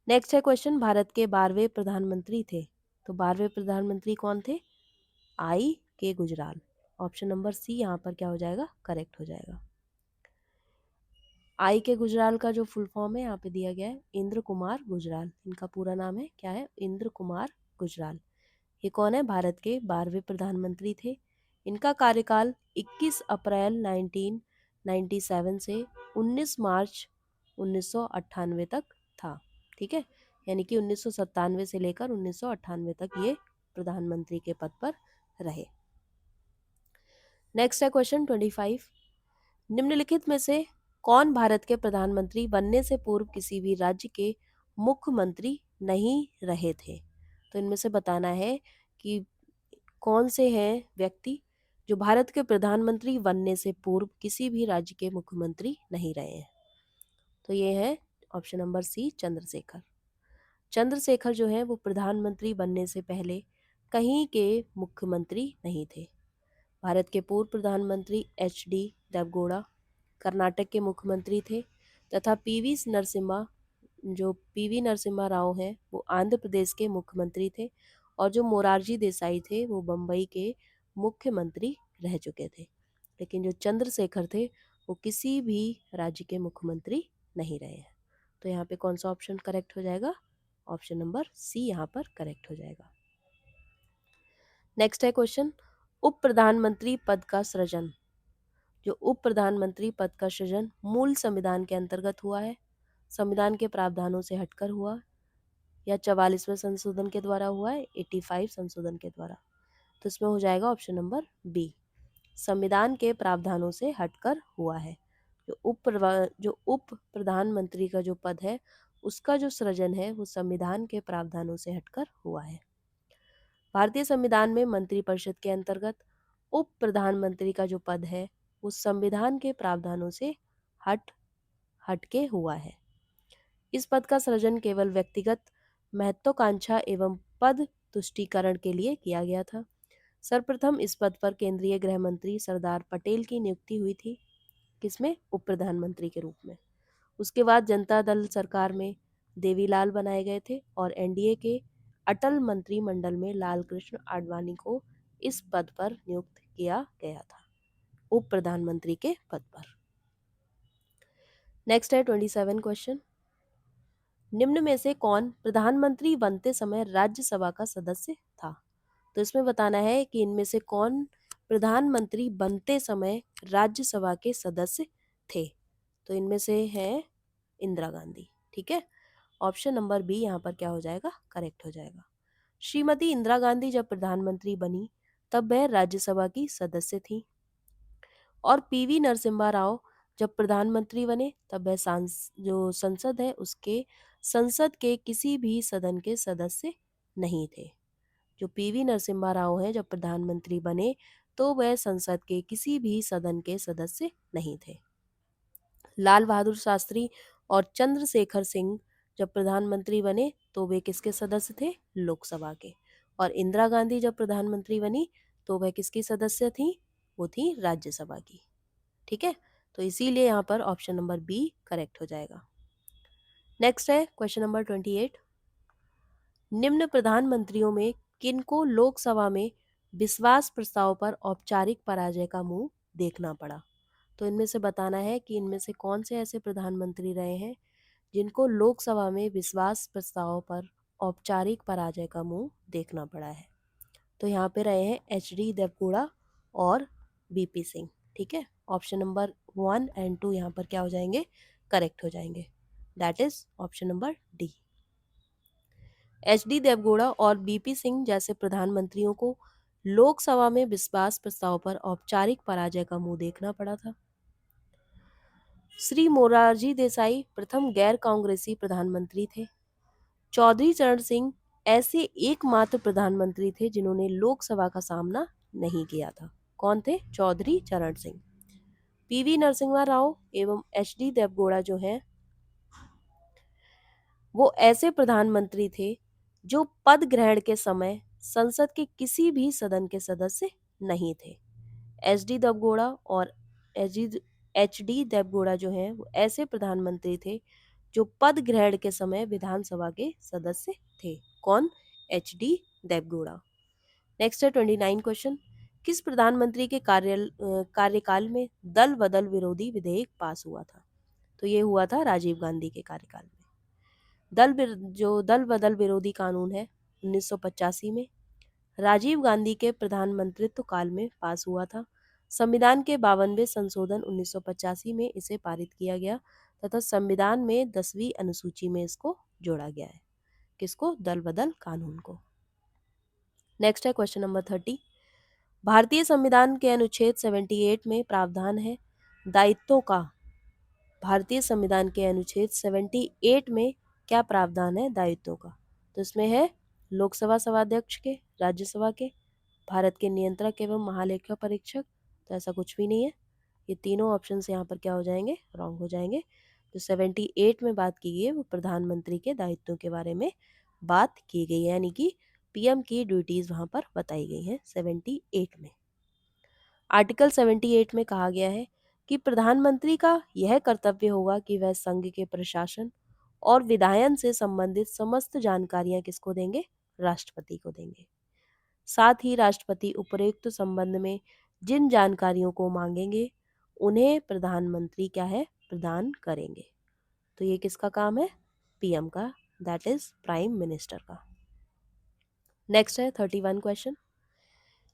[SPEAKER 1] नेक्स्ट है क्वेश्चन, भारत के 12वें प्रधानमंत्री थे, तो 12वें प्रधानमंत्री कौन थे? आई के गुजराल। ऑप्शन नंबर सी यहाँ पर क्या हो जाएगा? करेक्ट हो जाएगा। आई के गुजराल का जो फुल फॉर्म है यहाँ पे दिया गया है इंद्र कुमार गुजराल। इनका पूरा नाम है क्या है? इंद्र कुमार गुजराल। ये कौन है? भारत के 12वें प्रधानमंत्री थे। इनका कार्यकाल 21 अप्रैल 1997 से 19 मार्च 1998 तक था। ठीक है, यानी कि 1997 से लेकर 1998 तक ये प्रधानमंत्री के पद पर रहे। नेक्स्ट है क्वेश्चन 25। निम्नलिखित में से कौन भारत के प्रधानमंत्री बनने से पूर्व किसी भी राज्य के मुख्यमंत्री नहीं रहे थे? तो इनमें से बताना है कि कौन से हैं व्यक्ति जो भारत के प्रधानमंत्री बनने से पूर्व किसी भी राज्य के मुख्यमंत्री नहीं रहे हैं। तो ये है option number C, Chandrashekhar. Chandrashekhar जो है वो प्रधानमंत्री बनने से पहले कहीं के मुख्यमंत्री नहीं थे। भारत के पूर्व प्रधानमंत्री एच.डी. देवगौड़ा कर्नाटक के मुख्यमंत्री थे तथा पीवी नरसिम्हा राव हैं वो आंध्र प्रदेश के मुख्यमंत्री थे और जो मोरारजी देसाई थे वो बम्बई के मुख्यमंत्री रह चुके थे। लेकिन जो चंद्रशेखर थे वो किसी भी राज्य के मुख्यमंत्री नहीं रहे हैं। तो यहाँ पे कौन सा ऑप्शन करेक्ट हो जाएगा? ऑप्शन नंबर सी यहाँ पर करेक्ट हो जाएगा। नेक्स्ट है क्वेश्चन, उप प्रधानमंत्री पद का सृजन। जो उप प्रधानमंत्री पद का सृजन मूल संविधान के अंतर्गत हुआ है, संविधान के प्रावधानों से हटकर हुआ, या 44वें संशोधन के द्वारा हुआ है, 85 संशोधन के द्वारा। तो इसमें हो जाएगा ऑप्शन नंबर बी, संविधान के प्रावधानों से हटकर हुआ है। जो उप प्रधानमंत्री का जो पद है उसका जो सृजन है वो संविधान के प्रावधानों से हटकर हुआ है। भारतीय संविधान में मंत्रिपरिषद के अंतर्गत उप प्रधानमंत्री का जो पद है वो संविधान के प्रावधानों से हटके हुआ है। इस पद का सृजन केवल व्यक्तिगत महत्वाकांक्षा एवं पद तुष्टीकरण के लिए किया गया था। सर्वप्रथम इस पद पर केंद्रीय गृह मंत्री सरदार पटेल की नियुक्ति हुई थी, किसमें? उप प्रधानमंत्री के रूप में। उसके बाद जनता दल सरकार में देवीलाल बनाए गए थे और एनडीए के अटल मंत्रिमंडल में लाल कृष्ण आडवाणी को इस पद पर नियुक्त किया गया था, उप प्रधानमंत्री के पद पर। नेक्स्ट है 27 क्वेश्चन, निम्न में से कौन प्रधानमंत्री बनते समय राज्यसभा का सदस्य था? तो इसमें बताना है कि इनमें से कौन प्रधानमंत्री बनते समय राज्यसभा के सदस्य थे। तो इनमें से है इंदिरा गांधी। ठीक है, ऑप्शन नंबर बी यहाँ पर क्या हो जाएगा? करेक्ट हो जाएगा। श्रीमती इंदिरा गांधी जब प्रधानमंत्री बनी तब वह राज्यसभा की सदस्य थी और पीवी नरसिम्हा राव जब प्रधानमंत्री बने तब वह जो संसद है उसके संसद के किसी भी सदन के सदस्य नहीं थे। जो पीवी नरसिम्हा राव हैं जब प्रधानमंत्री बने तो वह संसद के किसी भी सदन के सदस्य नहीं थे। लाल बहादुर शास्त्री और चंद्रशेखर सिंह जब प्रधानमंत्री बने तो वे किसके सदस्य थे? लोकसभा के। और इंदिरा गांधी जब प्रधानमंत्री बनी तो वह किसकी सदस्य थी? वो थी राज्यसभा की। ठीक है, तो इसीलिए यहाँ पर ऑप्शन नंबर बी करेक्ट हो जाएगा। नेक्स्ट है क्वेश्चन नंबर 28, निम्न प्रधानमंत्रियों में किनको लोकसभा में विश्वास प्रस्ताव पर औपचारिक पराजय का मुंह देखना पड़ा? तो इनमें से बताना है कि इनमें से कौन से ऐसे प्रधानमंत्री रहे हैं जिनको लोकसभा में विश्वास प्रस्ताव पर औपचारिक पराजय का मुंह देखना पड़ा है। तो यहाँ पे रहे हैं एच.डी. देवगौड़ा और बीपी सिंह। ठीक है, ऑप्शन नंबर 1 एंड 2 यहाँ पर क्या हो जाएंगे? करेक्ट हो जाएंगे। That is option number D. HD. Deve Gowda और बीपी सिंह जैसे प्रधानमंत्रियों को लोकसभा में विश्वास प्रस्ताव पर औपचारिक पराजय का मुंह देखना पड़ा था। श्री मोरारजी देसाई प्रथम गैर कांग्रेसी प्रधानमंत्री थे। चौधरी चरण सिंह ऐसे एकमात्र प्रधानमंत्री थे जिन्होंने लोकसभा का सामना नहीं किया था। कौन थे? चौधरी चरण सिंह। पीवी नरसिम्हा राव एवं एच.डी. देवगौड़ा जो हैं वो ऐसे प्रधानमंत्री थे जो पद ग्रहण के समय संसद के किसी भी सदन के सदस्य नहीं थे। एच.डी. देवगौड़ा और एच.डी. देवगौड़ा जो हैं वो ऐसे प्रधानमंत्री थे जो पद ग्रहण के समय विधानसभा के सदस्य थे। कौन? एच.डी. देवगौड़ा। नेक्स्ट है 29 क्वेश्चन, किस प्रधानमंत्री के कार्यकाल में दल बदल विरोधी विधेयक पास हुआ था? तो ये हुआ था राजीव गांधी के कार्यकाल में। दल बदल विरोधी कानून है 1985 में राजीव गांधी के प्रधानमंत्रित्व काल में पास हुआ था। संविधान के 52वें संशोधन 1985 में इसे पारित किया गया तथा संविधान में 10वीं अनुसूची में इसको जोड़ा गया है। किसको? दल बदल कानून को। नेक्स्ट है क्वेश्चन नंबर 30, भारतीय संविधान के अनुच्छेद 78 में प्रावधान है दायित्वों का। भारतीय संविधान के अनुच्छेद 78 में क्या प्रावधान है दायित्वों का? तो इसमें है लोकसभा सभाध्यक्ष के, राज्यसभा के, भारत के नियंत्रक एवं महालेखा परीक्षक। तो ऐसा कुछ भी नहीं है। ये तीनों ऑप्शन यहाँ पर क्या हो जाएंगे? रॉन्ग हो जाएंगे। जो 78 में बात की गई है वो प्रधानमंत्री के दायित्वों के बारे में बात की गई है, यानी कि पीएम की ड्यूटीज वहाँ पर बताई गई हैं 78 में। आर्टिकल 78 में कहा गया है कि प्रधानमंत्री का यह कर्तव्य होगा कि वह संघ के प्रशासन और विधायन से संबंधित समस्त जानकारियां किसको देंगे? राष्ट्रपति को देंगे। साथ ही राष्ट्रपति उपरोक्त संबंध में जिन जानकारियों को मांगेंगे उन्हें प्रधानमंत्री क्या है? प्रदान करेंगे। तो ये किसका काम है? पीएम का, दैट इज प्राइम मिनिस्टर का। नेक्स्ट है 31 क्वेश्चन।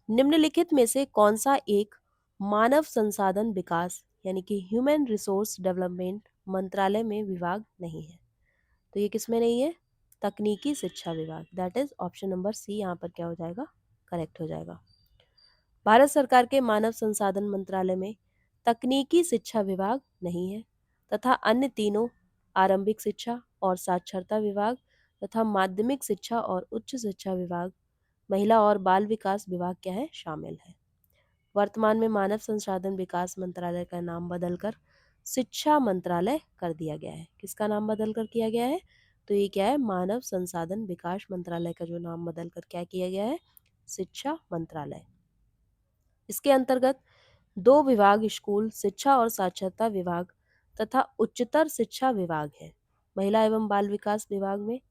[SPEAKER 1] निम्नलिखित में से कौन सा एक मानव संसाधन विकास यानी कि ह्यूमन रिसोर्स डेवलपमेंट मंत्रालय में विभाग नहीं है? तो ये किस में नहीं है? तकनीकी शिक्षा विभाग, that is option number C यहाँ पर क्या हो जाएगा? करेक्ट हो जाएगा। भारत सरकार के मानव संसाधन मंत्रालय में तकनीकी शिक्षा विभाग नहीं है तथा अन्य तीनों आरंभिक शिक्षा और साक्षरता विभाग तथा माध्यमिक शिक्षा और उच्च शिक्षा विभाग, महिला और बाल विकास विभाग क्या है? शामिल है। वर्तमान में मानव संसाधन विकास मंत्रालय का नाम बदलकर शिक्षा मंत्रालय कर दिया गया है। किसका नाम बदलकर किया गया है? तो ये क्या है? मानव संसाधन विकास मंत्रालय का जो नाम बदलकर क्या किया गया है? शिक्षा मंत्रालय। इसके अंतर्गत दो विभाग स्कूल शिक्षा और साक्षरता विभाग तथा उच्चतर शिक्षा विभाग है। महिला एवं बाल विकास विभाग में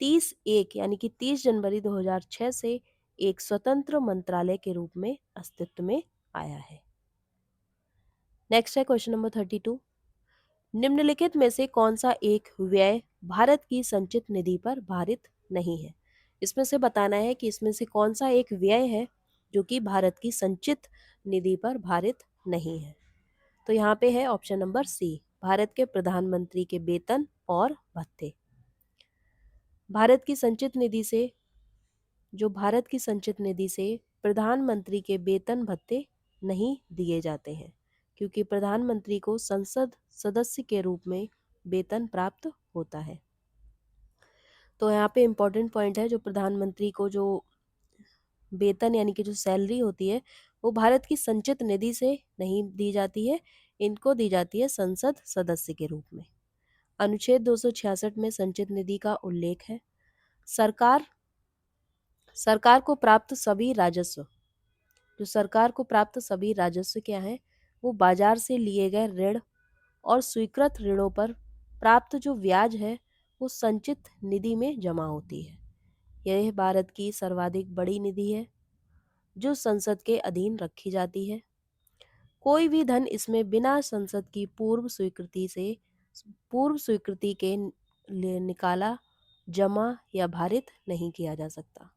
[SPEAKER 1] 30 यानी कि 30 जनवरी 2006 से एक स्वतंत्र मंत्रालय के रूप में अस्तित्व में आया है। नेक्स्ट है क्वेश्चन नंबर 32। निम्नलिखित में से कौन सा एक व्यय भारत की संचित निधि पर भारित नहीं है? इसमें से बताना है कि इसमें से कौन सा एक व्यय है जो कि भारत की संचित निधि पर भारित नहीं है। तो यहाँ पे है ऑप्शन नंबर सी, भारत के प्रधानमंत्री के वेतन और भत्ते। भारत की संचित निधि से प्रधानमंत्री के वेतन भत्ते नहीं दिए जाते हैं क्योंकि प्रधानमंत्री को संसद सदस्य के रूप में वेतन प्राप्त होता है। तो यहाँ पे इम्पोर्टेंट पॉइंट है, जो प्रधानमंत्री को जो वेतन यानी कि जो सैलरी होती है वो भारत की संचित निधि से नहीं दी जाती है, इनको दी जाती है संसद सदस्य के रूप में। अनुच्छेद 266 में संचित निधि का उल्लेख है। सरकार को प्राप्त सभी राजस्व क्या है? वो बाजार से लिए गए ऋण और स्वीकृत ऋणों पर प्राप्त जो ब्याज है वो संचित निधि में जमा होती है। यह भारत की सर्वाधिक बड़ी निधि है जो संसद के अधीन रखी जाती है। कोई भी धन इसमें बिना संसद की पूर्व स्वीकृति के लिए निकाला, जमा या भारित नहीं किया जा सकता।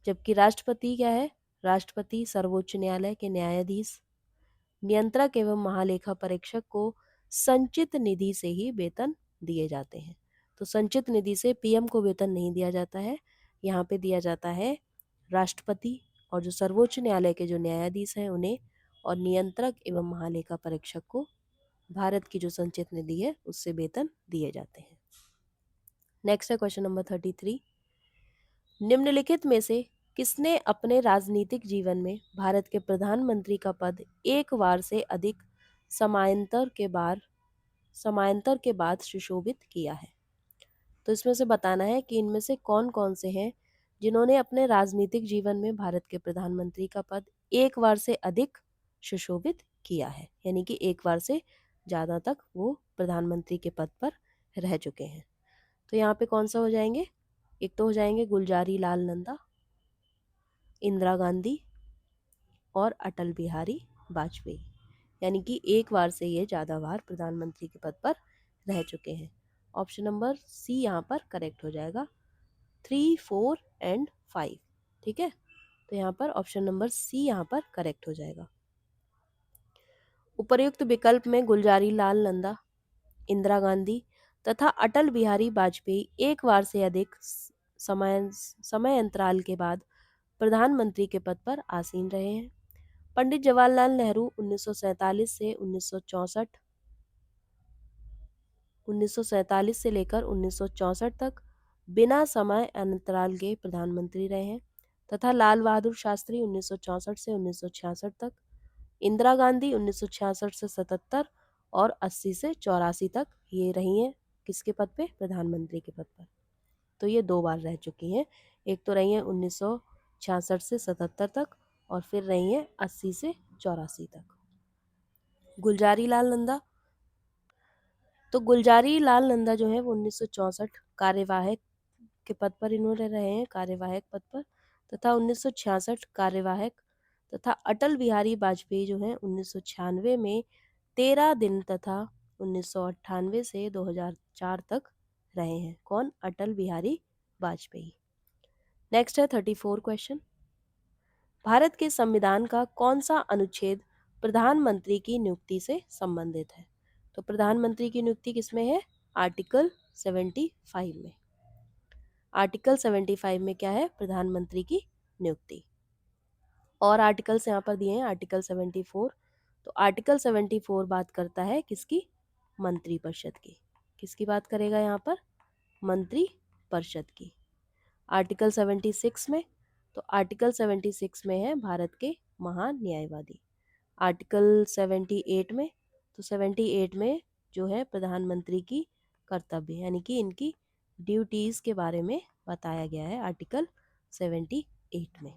[SPEAKER 1] जबकि राष्ट्रपति क्या है? राष्ट्रपति सर्वोच्च न्यायालय के न्यायाधीश, नियंत्रक एवं महालेखा परीक्षक को संचित निधि से ही वेतन दिए जाते हैं। तो संचित निधि से पीएम को वेतन नहीं दिया जाता है, यहाँ पे दिया जाता है राष्ट्रपति और जो सर्वोच्च न्यायालय के जो न्यायाधीश हैं उन्हें, और नियंत्रक एवं महालेखा परीक्षक को भारत की जो संचित निधि है उससे वेतन दिए जाते हैं। नेक्स्ट है क्वेश्चन नंबर 33। निम्नलिखित में से किसने अपने राजनीतिक जीवन में भारत के प्रधानमंत्री का पद एक बार से अधिक समायांतर के बाद सुशोभित किया है? तो इसमें से बताना है कि इनमें से कौन कौन से हैं जिन्होंने अपने राजनीतिक जीवन में भारत के प्रधानमंत्री का पद एक बार से अधिक सुशोभित किया है, यानी कि एक बार से ज़्यादा तक वो प्रधानमंत्री के पद पर रह चुके हैं। तो यहाँ पे कौन सा हो जाएंगे? एक तो हो जाएंगे गुलजारी लाल नंदा, इंदिरा गांधी और अटल बिहारी वाजपेयी, यानी कि एक बार से ये ज़्यादा बार प्रधानमंत्री के पद पर रह चुके हैं। ऑप्शन नंबर सी यहाँ पर करेक्ट हो जाएगा, 3, 4 एंड 5। ठीक है, तो यहाँ पर ऑप्शन नंबर सी यहाँ पर करेक्ट हो जाएगा। उपर्युक्त विकल्प में गुलजारी लाल नंदा, इंदिरा गांधी तथा अटल बिहारी वाजपेयी एक बार से अधिक समय अंतराल के बाद प्रधानमंत्री के पद पर आसीन रहे हैं। पंडित जवाहरलाल नेहरू 1947 से लेकर 1964 तक बिना समय अंतराल के प्रधानमंत्री रहे हैं, तथा लाल बहादुर शास्त्री 1964 से 1966 तक, इंदिरा गांधी 1966 से 77 और 80 से 84 तक ये रही हैं किसके पद पे? प्रधानमंत्री के पद पर। तो ये 2 बार रह चुकी हैं, एक तो रही हैं 1966 से 77 तक और फिर रही हैं 80 से 84 तक। गुलजारी लाल नंदा, तो गुलजारी लाल नंदा जो है वो 1964 कार्यवाहक के पद पर इन्होंने रहे हैं, कार्यवाहक पद पर, तथा 1966 कार्यवाहक, तथा अटल बिहारी वाजपेयी जो है 1996 में 13 दिन तथा 1998 से 2004 तक रहे हैं। कौन? अटल बिहारी वाजपेयी। नेक्स्ट है 34 क्वेश्चन। भारत के संविधान का कौन सा अनुच्छेद प्रधानमंत्री की नियुक्ति से संबंधित है? तो प्रधानमंत्री की नियुक्ति किसमें है? आर्टिकल 75 में। आर्टिकल 75 में क्या है? प्रधानमंत्री की नियुक्ति। और आर्टिकल्स यहाँ पर दिए हैं, आर्टिकल 74। तो आर्टिकल 74 बात करता है किसकी? मंत्रिपरिषद की। किसकी बात करेगा यहाँ पर? मंत्री परिषद की। आर्टिकल 76 में, तो आर्टिकल 76 में है भारत के महान न्यायवादी। आर्टिकल 78 में, तो 78 में जो है प्रधानमंत्री की कर्तव्य यानी कि इनकी ड्यूटीज़ के बारे में बताया गया है आर्टिकल 78 में।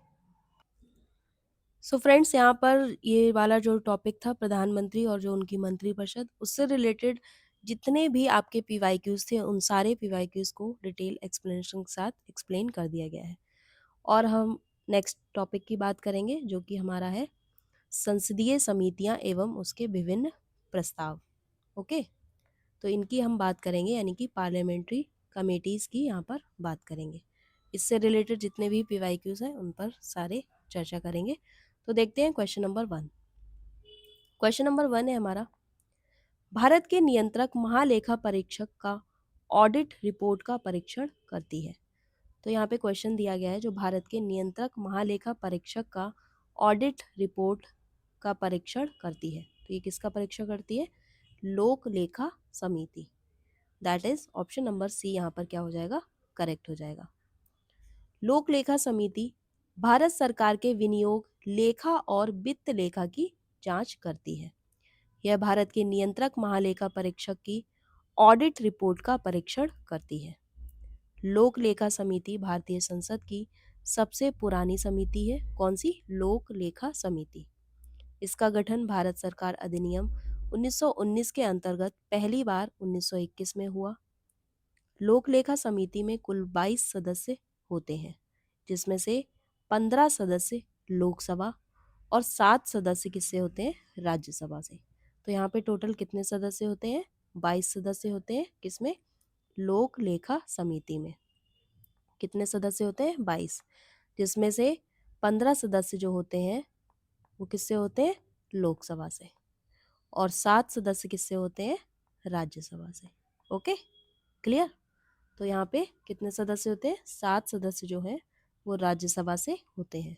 [SPEAKER 1] सो फ्रेंड्स, यहाँ पर ये वाला जो टॉपिक था प्रधानमंत्री और जो उनकी मंत्रिपरिषद, उससे रिलेटेड जितने भी आपके पीवाईक्यूज थे उन सारे पीवाईक्यूज को डिटेल एक्सप्लेनेशन के साथ एक्सप्लेन कर दिया गया है। और हम नेक्स्ट टॉपिक की बात करेंगे जो कि हमारा है संसदीय समितियां एवं उसके विभिन्न प्रस्ताव। ओके, तो इनकी हम बात करेंगे यानी कि पार्लियामेंट्री कमेटीज़ की यहाँ पर बात करेंगे। इससे रिलेटेड जितने भी पीवाईक्यूज हैं उन पर सारे चर्चा करेंगे। तो देखते हैं क्वेश्चन नंबर 1। क्वेश्चन नंबर 1 है हमारा, भारत के नियंत्रक महालेखा परीक्षक का ऑडिट रिपोर्ट का परीक्षण करती है। तो यहाँ पे क्वेश्चन दिया गया है, जो भारत के नियंत्रक महालेखा परीक्षक का ऑडिट रिपोर्ट का परीक्षण करती है, तो ये किसका परीक्षण करती है? लोक लेखा समिति। That is option number C यहाँ पर क्या हो जाएगा? करेक्ट हो जाएगा। लोक लेखा समिति भारत सरकार के विनियोग, लेखा और वित्त लेखा की जांच करती है। यह भारत के नियंत्रक महालेखा परीक्षक की ऑडिट रिपोर्ट का परीक्षण करती है। लोक लेखा समिति भारतीय संसद की सबसे पुरानी समिति है। कौन सी? लोक लेखा समिति। इसका गठन भारत सरकार अधिनियम 1919 के अंतर्गत पहली बार 1921 में हुआ। लोक लेखा समिति में कुल 22 सदस्य होते हैं, जिसमें से 15 सदस्य लोकसभा और 7 सदस्य किससे होते हैं? राज्यसभा से। तो यहाँ पे टोटल कितने सदस्य होते हैं? 22 सदस्य होते हैं। किसमें? लोक लेखा समिति में। कितने सदस्य होते हैं? 22, जिसमें से 15 सदस्य जो होते हैं वो किससे होते हैं? लोकसभा से। और 7 सदस्य किससे होते हैं? राज्यसभा से। Okay, clear? तो यहाँ पे कितने सदस्य होते हैं? 7 सदस्य जो हैं वो राज्यसभा से होते हैं।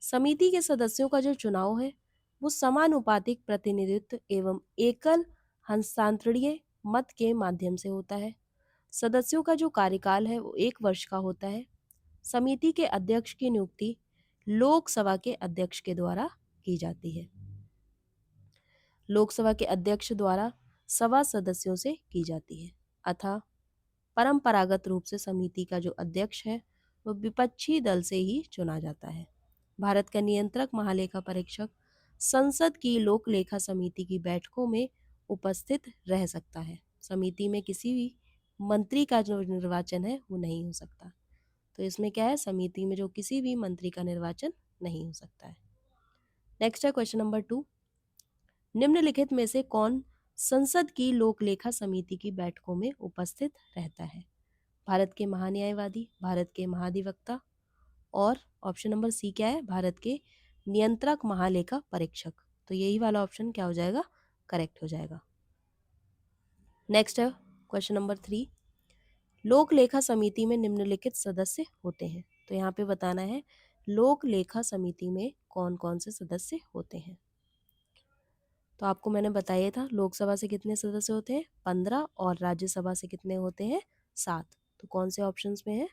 [SPEAKER 1] समिति के सदस्यों का जो चुनाव है वो समानुपातिक प्रतिनिधित्व एवं एकल हस्तांतरणीय मत के माध्यम से होता है। सदस्यों का जो कार्यकाल है वो 1 वर्ष का होता है। समिति के अध्यक्ष की नियुक्ति लोकसभा के अध्यक्ष के द्वारा की जाती है। लोकसभा के अध्यक्ष द्वारा सभा सदस्यों से की जाती है। अतः परंपरागत रूप से समिति का जो अध्यक्ष है वो विपक्षी दल से ही चुना जाता है। भारत का नियंत्रक महालेखा परीक्षक संसद की लोक लेखा समिति की बैठकों में उपस्थित रह सकता है। समिति में किसी भी मंत्री का जो निर्वाचन है वो नहीं हो सकता। तो इसमें क्या है? समिति में जो किसी भी मंत्री का निर्वाचन नहीं हो सकता है। नेक्स्ट है क्वेश्चन नंबर 2। निम्नलिखित में से कौन संसद की लोक लेखा समिति की बैठकों में उपस्थित रहता है? भारत के महान्यायवादी, भारत के महाधिवक्ता, और ऑप्शन नंबर सी क्या है? भारत के नियंत्रक महालेखा परीक्षक। तो यही वाला ऑप्शन क्या हो जाएगा? करेक्ट हो जाएगा। नेक्स्ट है क्वेश्चन नंबर 3। लोक लेखा समिति में निम्नलिखित सदस्य होते हैं। तो यहाँ पे बताना है लोक लेखा समिति में कौन कौन से सदस्य होते हैं। तो आपको मैंने बताया था लोकसभा से कितने सदस्य होते हैं? 15, और राज्यसभा से कितने होते हैं? 7। तो कौन से ऑप्शंस में है?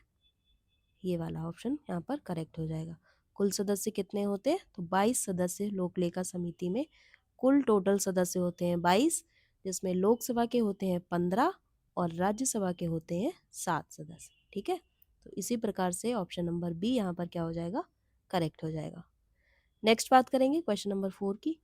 [SPEAKER 1] ये वाला ऑप्शन यहाँ पर करेक्ट हो जाएगा। कुल सदस्य कितने होते हैं? तो 22 सदस्य लोक लेखा समिति में। कुल टोटल सदस्य होते हैं 22, जिसमें लोकसभा के होते हैं 15 और राज्यसभा के होते हैं 7 सदस्य। ठीक है, तो इसी प्रकार से ऑप्शन नंबर बी यहाँ पर क्या हो जाएगा? करेक्ट हो जाएगा। नेक्स्ट बात करेंगे क्वेश्चन नंबर 4 की।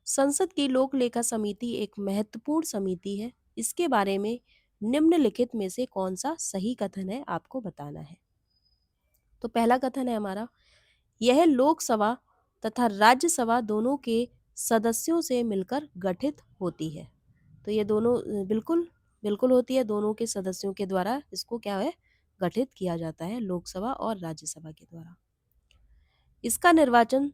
[SPEAKER 1] संसद की लोक लेखा समिति एक महत्वपूर्ण समिति है, इसके बारे में निम्नलिखित में से कौन सा सही कथन है आपको बताना है। तो पहला कथन है हमारा, यह लोकसभा तथा राज्यसभा दोनों के सदस्यों से मिलकर गठित होती है। तो ये दोनों बिल्कुल बिल्कुल होती है, दोनों के सदस्यों के द्वारा इसको क्या है, गठित किया जाता है, लोकसभा और राज्यसभा के द्वारा। इसका निर्वाचन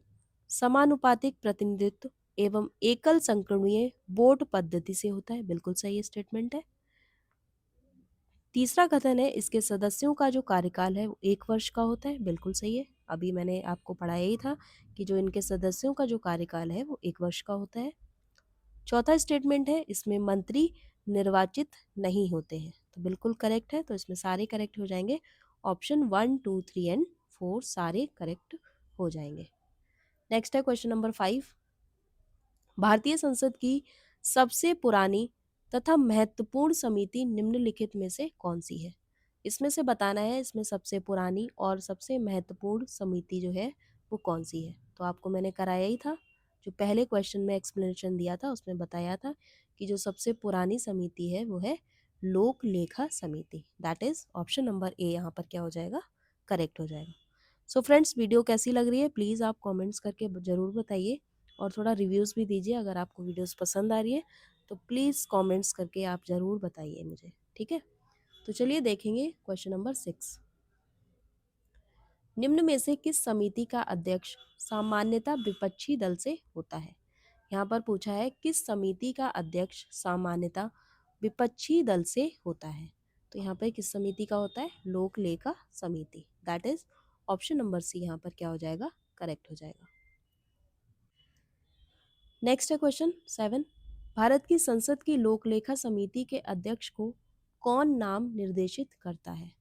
[SPEAKER 1] समानुपातिक प्रतिनिधित्व एवं एकल संक्रमणीय वोट पद्धति से होता है। बिल्कुल सही स्टेटमेंट है। तीसरा कथन है, इसके सदस्यों का जो कार्यकाल है वो 1 वर्ष का होता है। बिल्कुल सही है, अभी मैंने आपको पढ़ाया ही था कि जो इनके सदस्यों का जो कार्यकाल है वो 1 वर्ष का होता है। चौथा स्टेटमेंट है, इसमें मंत्री निर्वाचित नहीं होते हैं। तो बिल्कुल करेक्ट है, तो इसमें सारे करेक्ट हो जाएंगे। ऑप्शन 1, 2, 3 एंड 4 सारे करेक्ट हो जाएंगे। नेक्स्ट है क्वेश्चन नंबर 5। भारतीय संसद की सबसे पुरानी तथा महत्वपूर्ण समिति निम्नलिखित में से कौन सी है। इसमें से बताना है इसमें सबसे पुरानी और सबसे महत्वपूर्ण समिति जो है वो कौन सी है। तो आपको मैंने कराया ही था, जो पहले क्वेश्चन में एक्सप्लेनेशन दिया था उसमें बताया था कि जो सबसे पुरानी समिति है वो है लोक लेखा समिति। That is option number A यहाँ पर क्या हो जाएगा, करेक्ट हो जाएगा। सो फ्रेंड्स, वीडियो कैसी लग रही है प्लीज़ आप कमेंट्स करके ज़रूर बताइए, और थोड़ा रिव्यूज़ भी दीजिए। अगर आपको वीडियोस पसंद आ रही है तो प्लीज़ कमेंट्स करके आप ज़रूर बताइए मुझे, ठीक है। तो चलिए देखेंगे क्वेश्चन नंबर 6। निम्न में से किस समिति का अध्यक्ष सामान्यतः विपक्षी दल से होता है। यहाँ पर पूछा है किस समिति का अध्यक्ष सामान्यतः विपक्षी दल से होता है। तो यहाँ पर किस समिति का होता है, लोक लेखा समिति। That is option number C यहाँ पर क्या हो जाएगा, करेक्ट हो जाएगा। नेक्स्ट है क्वेश्चन 7। भारत की संसद की लोक लेखा समिति के अध्यक्ष को कौन नाम निर्देशित करता है।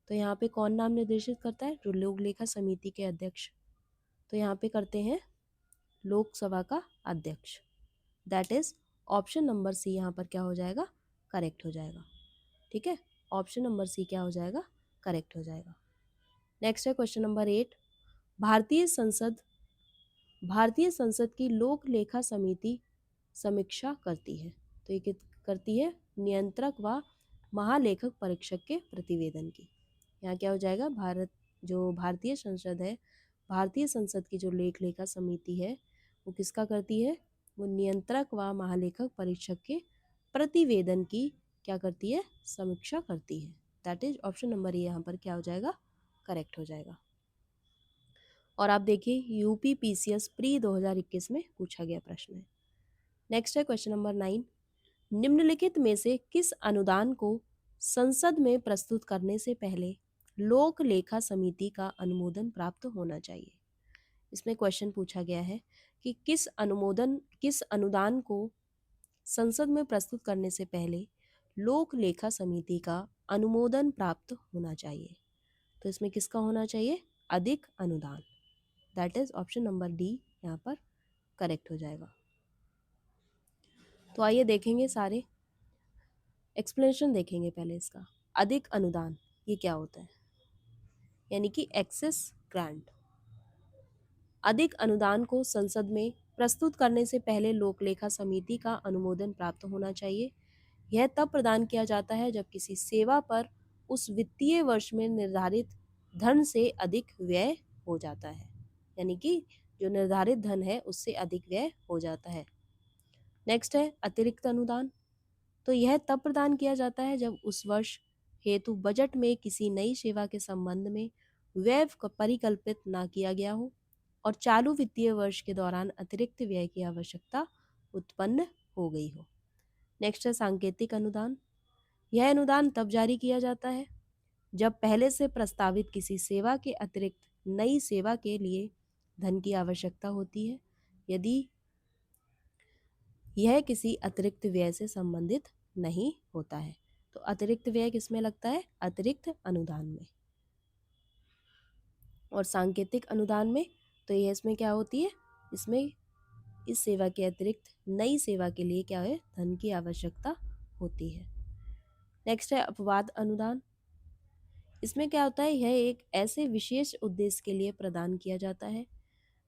[SPEAKER 1] तो यहाँ पे कौन नाम निर्देशित करता है, जो लोक लेखा समिति के अध्यक्ष। तो यहाँ पे करते हैं लोकसभा का अध्यक्ष। That is option number C यहाँ पर क्या हो जाएगा, करेक्ट हो जाएगा, ठीक है। ऑप्शन नंबर सी क्या हो जाएगा, करेक्ट हो जाएगा। नेक्स्ट है क्वेश्चन नंबर 8। भारतीय संसद की लोक लेखा समिति समीक्षा करती है। तो ये करती है नियंत्रक व महालेखक परीक्षक के प्रतिवेदन की। यहाँ क्या हो जाएगा, भारतीय संसद है, भारतीय संसद की जो लेख लेखा समिति है वो किसका करती है, वो नियंत्रक व महालेखक परीक्षक के प्रतिवेदन की क्या करती है, समीक्षा करती है। That is option number A यहाँ पर क्या हो जाएगा, करेक्ट हो जाएगा। और आप देखिए यूपी पीसीएस प्री 2021 में पूछा गया प्रश्न है। नेक्स्ट है क्वेश्चन नंबर 9। निम्नलिखित में से किस अनुदान को संसद में प्रस्तुत करने से पहले लोक लेखा समिति का अनुमोदन प्राप्त होना चाहिए। इसमें क्वेश्चन पूछा गया है कि किस अनुदान को संसद में प्रस्तुत करने से पहले लोक लेखा समिति का अनुमोदन प्राप्त होना चाहिए। तो इसमें किसका होना चाहिए, अधिक अनुदान। That is option number D यहाँ पर करेक्ट हो जाएगा। तो आइए देखेंगे सारे एक्सप्लेनेशन देखेंगे पहले इसका। अधिक अनुदान ये क्या होता है, यानी कि एक्सेस ग्रांट। अधिक अनुदान को संसद में प्रस्तुत करने से पहले लोक लेखा समिति का अनुमोदन प्राप्त होना चाहिए। यह तब प्रदान किया जाता है जब किसी सेवा पर उस वित्तीय वर्ष में निर्धारित धन से अधिक व्यय हो जाता है, यानी कि जो निर्धारित धन है उससे अधिक व्यय हो जाता है। नेक्स्ट है अतिरिक्त अनुदान। तो यह तब प्रदान किया जाता है जब उस वर्ष हेतु बजट में किसी नई सेवा के संबंध में व्यय परिकल्पित ना किया गया हो और चालू वित्तीय वर्ष के दौरान अतिरिक्त व्यय की आवश्यकता उत्पन्न हो गई हो। नेक्स्ट है सांकेतिक अनुदान। यह अनुदान तब जारी किया जाता है जब पहले से प्रस्तावित किसी सेवा के अतिरिक्त नई सेवा के लिए धन की आवश्यकता होती है, यदि यह किसी अतिरिक्त व्यय से संबंधित नहीं होता है। तो अतिरिक्त व्यय किसमें लगता है, अतिरिक्त अनुदान में। और सांकेतिक अनुदान में तो यह इसमें क्या होती है, इसमें इस सेवा के अतिरिक्त नई सेवा के लिए क्या है, धन की आवश्यकता होती है। नेक्स्ट है अपवाद अनुदान। इसमें क्या होता है, यह एक ऐसे विशेष उद्देश्य के लिए प्रदान किया जाता है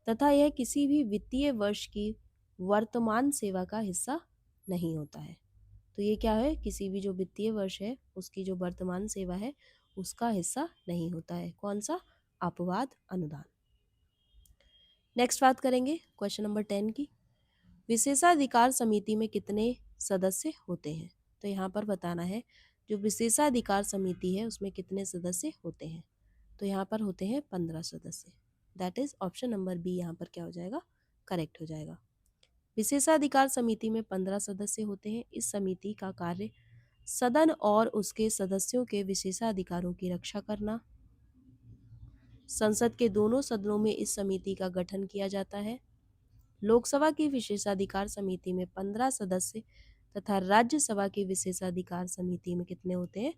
[SPEAKER 1] तथा यह किसी भी वित्तीय वर्ष की वर्तमान सेवा का हिस्सा नहीं होता है। तो ये क्या है, किसी भी जो वित्तीय वर्ष है उसकी जो वर्तमान सेवा है उसका हिस्सा नहीं होता है। कौन सा? अपवाद अनुदान। नेक्स्ट बात करेंगे क्वेश्चन नंबर 10 की। विशेषाधिकार समिति में कितने सदस्य होते हैं? तो यहाँ पर बताना है जो विशेषाधिकार समिति है उसमें कितने सदस्य होते हैं। तो यहाँ पर होते हैं 15 सदस्य। That is option number B यहाँ पर क्या हो जाएगा, करेक्ट हो जाएगा। विशेषाधिकार समिति में 15 सदस्य होते हैं। इस समिति का कार्य सदन और उसके सदस्यों के विशेषाधिकारों की रक्षा करना। संसद के दोनों सदनों में इस समिति का गठन किया जाता है। लोकसभा की विशेषाधिकार समिति में 15 सदस्य तथा राज्यसभा की विशेषाधिकार समिति में कितने होते हैं?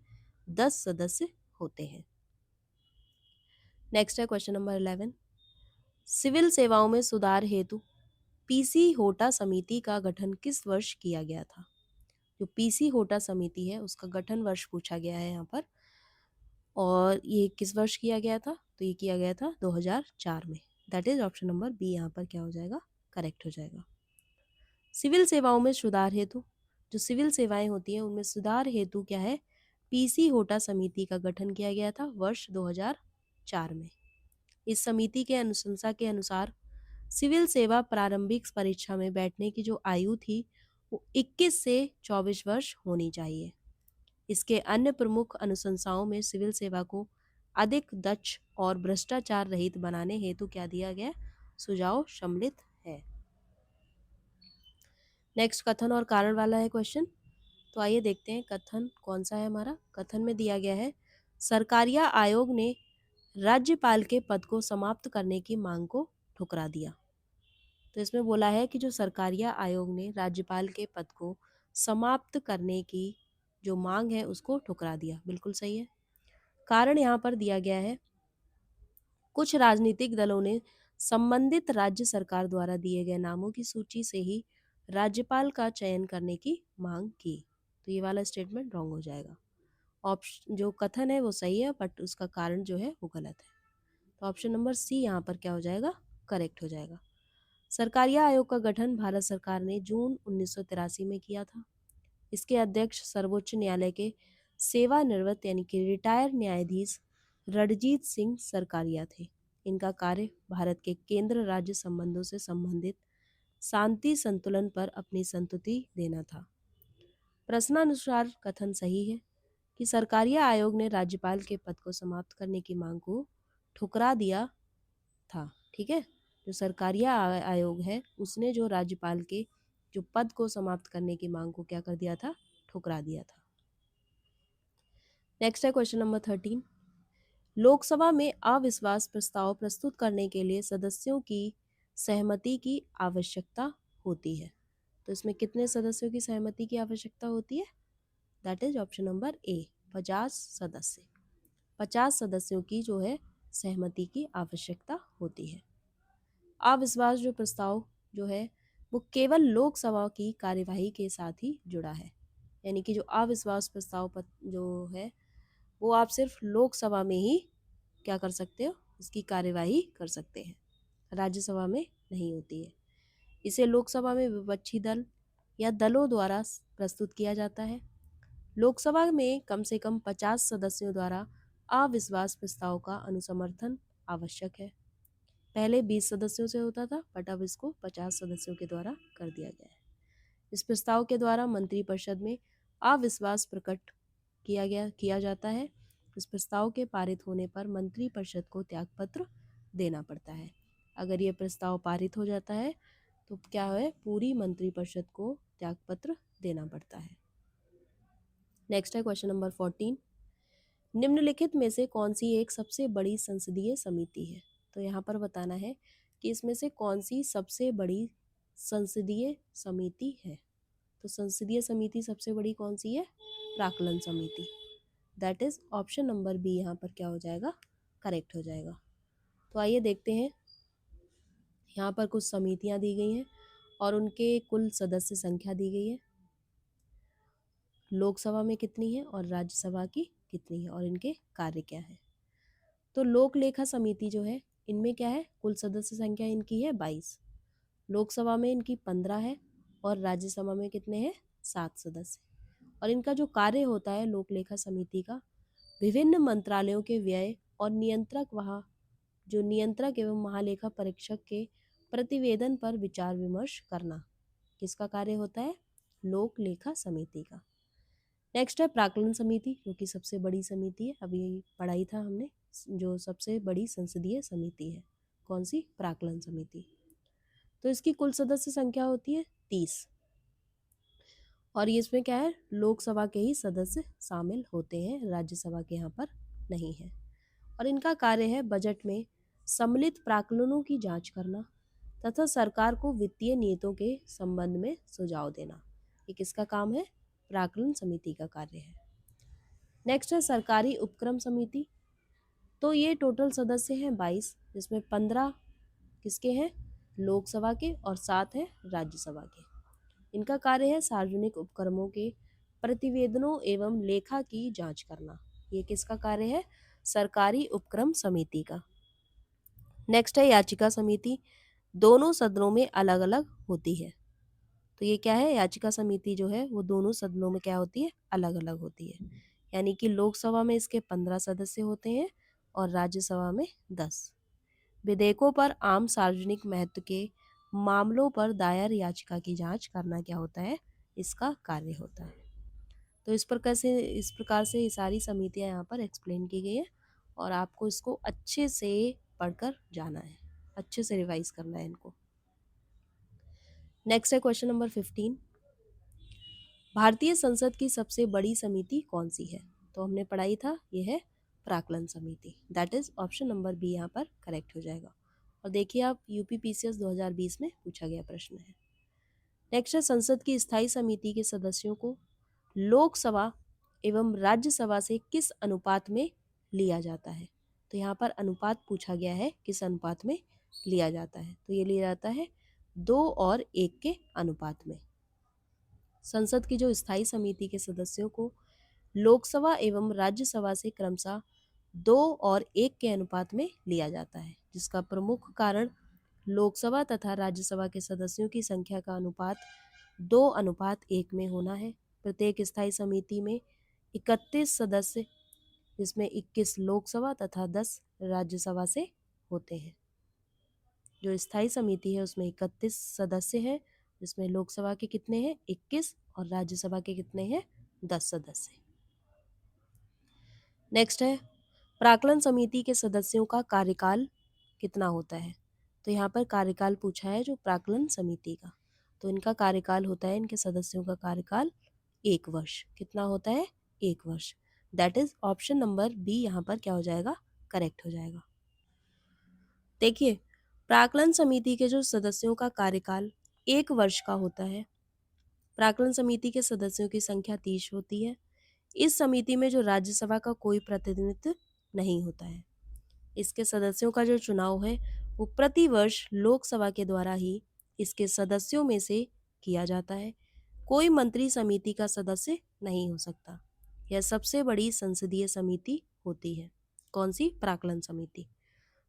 [SPEAKER 1] 10 सदस्य होते हैं। नेक्स्ट है क्वेश्चन नंबर 11। सिविल सेवाओं में सुधार हेतु पीसी होटा समिति का गठन किस वर्ष किया गया था? जो पीसी होटा समिति है उसका गठन वर्ष पूछा गया है यहाँ पर, और ये किस वर्ष किया गया था? तो ये किया गया था 2004 में। That is option number B यहाँ पर क्या हो जाएगा, करेक्ट हो जाएगा। सिविल सेवाओं में सुधार हेतु, जो सिविल सेवाएं होती हैं उनमें सुधार हेतु क्या है, पीसी होटा समिति का गठन किया गया था वर्ष 2004 में। इस समिति के अनुशंसा के अनुसार सिविल सेवा प्रारंभिक परीक्षा में बैठने की जो आयु थी वो 21 से 24 वर्ष होनी चाहिए। इसके अन्य प्रमुख अनुशंसाओं में सिविल सेवा को अधिक दक्ष और भ्रष्टाचार रहित बनाने हेतु क्या दिया गया, सुझाव सम्मिलित है। नेक्स्ट कथन और कारण वाला है क्वेश्चन। तो आइए देखते हैं कथन कौन सा है हमारा। कथन में दिया गया है सरकारिया आयोग ने राज्यपाल के पद को समाप्त करने की मांग को ठुकरा दिया। तो इसमें बोला है कि जो सरकारिया आयोग ने राज्यपाल के पद को समाप्त करने की जो मांग है उसको ठुकरा दिया। बिल्कुल सही है। कारण यहाँ पर दिया गया है कुछ राजनीतिक दलों ने संबंधित राज्य सरकार द्वारा दिए गए नामों की सूची से ही राज्यपाल का चयन करने की मांग की। तो ये वाला स्टेटमेंट रॉन्ग हो जाएगा। ऑप्शन जो कथन है वो सही है बट उसका कारण जो है वो गलत है। तो ऑप्शन नंबर सी यहाँ पर क्या हो जाएगा, करेक्ट हो जाएगा। सरकारिया आयोग का गठन भारत सरकार ने जून 1983 में किया था। इसके अध्यक्ष सर्वोच्च न्यायालय के सेवानिवृत्त यानी कि रिटायर न्यायाधीश रणजीत सिंह सरकारिया थे। इनका कार्य भारत के केंद्र राज्य संबंधों से संबंधित शांति संतुलन पर अपनी संतुति देना था। प्रश्नानुसार कथन सही है कि सरकारिया आयोग ने राज्यपाल के पद को समाप्त करने की मांग को ठुकरा दिया था। ठीक है, जो सरकारिया आयोग है उसने जो राज्यपाल के जो पद को समाप्त करने की मांग को क्या कर दिया था, ठुकरा दिया था। नेक्स्ट है क्वेश्चन नंबर 13। लोकसभा में अविश्वास प्रस्ताव प्रस्तुत करने के लिए सदस्यों की सहमति की आवश्यकता होती है। तो इसमें कितने सदस्यों की सहमति की आवश्यकता होती है? That is option number A, 50 सदस्य। 50 सदस्यों की जो है सहमति की आवश्यकता होती है। अविश्वास जो प्रस्ताव जो है वो केवल लोकसभा की कार्यवाही के साथ ही जुड़ा है। यानी कि जो अविश्वास प्रस्ताव जो है वो आप सिर्फ लोकसभा में ही क्या कर सकते हो, इसकी कार्यवाही कर सकते हैं, राज्यसभा में नहीं होती है। इसे लोकसभा में विपक्षी दल या दलों द्वारा प्रस्तुत किया जाता है। लोकसभा में कम से कम 50 सदस्यों द्वारा अविश्वास प्रस्ताव का अनुसमर्थन आवश्यक है। पहले 20 सदस्यों से होता था बट अब इसको 50 सदस्यों के द्वारा कर दिया गया है। इस प्रस्ताव के द्वारा मंत्रिपरिषद में अविश्वास प्रकट किया जाता है। इस प्रस्ताव के पारित होने पर मंत्रिपरिषद को त्यागपत्र देना पड़ता है। अगर ये प्रस्ताव पारित हो जाता है तो क्या है, पूरी मंत्रिपरिषद को त्यागपत्र देना पड़ता है। नेक्स्ट है क्वेश्चन नंबर 14। निम्नलिखित में से कौन सी एक सबसे बड़ी संसदीय समिति है? तो यहाँ पर बताना है कि इसमें से कौन सी सबसे बड़ी संसदीय समिति है। तो संसदीय समिति सबसे बड़ी कौन सी है? प्राक्कलन समिति। That is option number B यहाँ पर क्या हो जाएगा, करेक्ट हो जाएगा। तो आइए देखते हैं, यहाँ पर कुछ समितियाँ दी गई हैं और उनके कुल सदस्य संख्या दी गई है, लोकसभा में कितनी है और राज्यसभा की कितनी है और इनके कार्य क्या है। तो लोक लेखा समिति जो है इनमें क्या है, कुल सदस्य संख्या इनकी है 22, लोकसभा में इनकी 15 है और राज्यसभा में कितने हैं, 7 सदस्य। और इनका जो कार्य होता है लोक लेखा समिति का, विभिन्न मंत्रालयों के व्यय और नियंत्रक एवं महालेखा परीक्षक के प्रतिवेदन पर विचार विमर्श करना, किसका कार्य होता है, लोक लेखा समिति का। नेक्स्ट है प्राक्कलन समिति, जो कि सबसे बड़ी समिति है, अभी पढ़ाई था हमने, जो सबसे बड़ी संसदीय समिति है, कौन सी, प्राक्कलन समिति। तो इसकी कुल सदस्य संख्या होती है 30, और ये इसमें क्या है, लोकसभा के ही सदस्य शामिल होते हैं, राज्यसभा के यहाँ पर नहीं है। और इनका कार्य है बजट में सम्मिलित प्राक्कलनों की जांच करना तथा सरकार को वित्तीय नीतियों के संबंध में सुझाव देना। ये किसका काम है, प्राक्कलन समिति का कार्य है। नेक्स्ट है सरकारी उपक्रम समिति। तो ये टोटल सदस्य हैं 22, जिसमें 15 किसके हैं, लोकसभा के, और 7 हैं राज्यसभा के। इनका कार्य है सार्वजनिक उपक्रमों के प्रतिवेदनों एवं लेखा की जांच करना। ये किसका कार्य है, सरकारी उपक्रम समिति का। नेक्स्ट है याचिका समिति, दोनों सदनों में अलग अलग होती है। तो ये क्या है, याचिका समिति जो है वो दोनों सदनों में क्या होती है, अलग अलग होती है। यानी कि लोकसभा में इसके 15 सदस्य होते हैं और राज्यसभा में 10। विधेयकों पर आम सार्वजनिक महत्व के मामलों पर दायर याचिका की जांच करना क्या होता है, इसका कार्य होता है। तो इस प्रकार से ये सारी समितियां यहाँ पर एक्सप्लेन की गई है, और आपको इसको अच्छे से पढ़कर जाना है, अच्छे से रिवाइज करना है इनको। नेक्स्ट है क्वेश्चन नंबर 15, भारतीय संसद की सबसे बड़ी समिति कौन सी है। तो हमने पढ़ाई था, ये है प्राक्कलन समिति, that is option number B यहाँ पर करेक्ट हो जाएगा। और देखिए आप, यूपीपीसीएस 2020 में पूछा गया प्रश्न है। नेक्स्ट है संसद की स्थायी समिति के सदस्यों को लोकसभा एवं राज्यसभा से किस अनुपात में लिया जाता है। तो यहाँ पर अनुपात पूछा गया है, किस अनुपात में लिया जाता है। तो ये लिया जाता है 2 और 1 के अनुपात में। संसद की जो स्थायी समिति के सदस्यों को लोकसभा एवं राज्यसभा से क्रमशः 2 और 1 के अनुपात में लिया जाता है, जिसका प्रमुख कारण लोकसभा तथा राज्यसभा के सदस्यों की संख्या का अनुपात 2:1 में होना है। प्रत्येक स्थायी समिति में 31 सदस्य, जिसमें 21 लोकसभा तथा 10 राज्यसभा से होते हैं। जो स्थायी समिति है उसमें 31 सदस्य हैं, जिसमें लोकसभा के कितने हैं, 21, और राज्यसभा के कितने हैं, 10 सदस्य। नेक्स्ट है प्राक्कलन समिति के सदस्यों का कार्यकाल कितना होता है। तो यहाँ पर कार्यकाल पूछा है जो प्राक्कलन समिति का, तो इनका कार्यकाल होता है, इनके सदस्यों का कार्यकाल 1 वर्ष। कितना होता है, 1 वर्ष। That is option number B यहाँ पर क्या हो जाएगा, करेक्ट हो जाएगा। देखिए प्राक्कलन समिति के जो सदस्यों का कार्यकाल 1 वर्ष का होता है, प्राक्कलन समिति के सदस्यों की संख्या 30 होती है। इस समिति में जो राज्यसभा का कोई प्रतिनिधित्व नहीं होता है। इसके सदस्यों का जो चुनाव है वो प्रतिवर्ष लोकसभा के द्वारा ही इसके सदस्यों में से किया जाता है। कोई मंत्री समिति का सदस्य नहीं हो सकता। यह सबसे बड़ी संसदीय समिति होती है। कौन सी, प्राक्कलन समिति।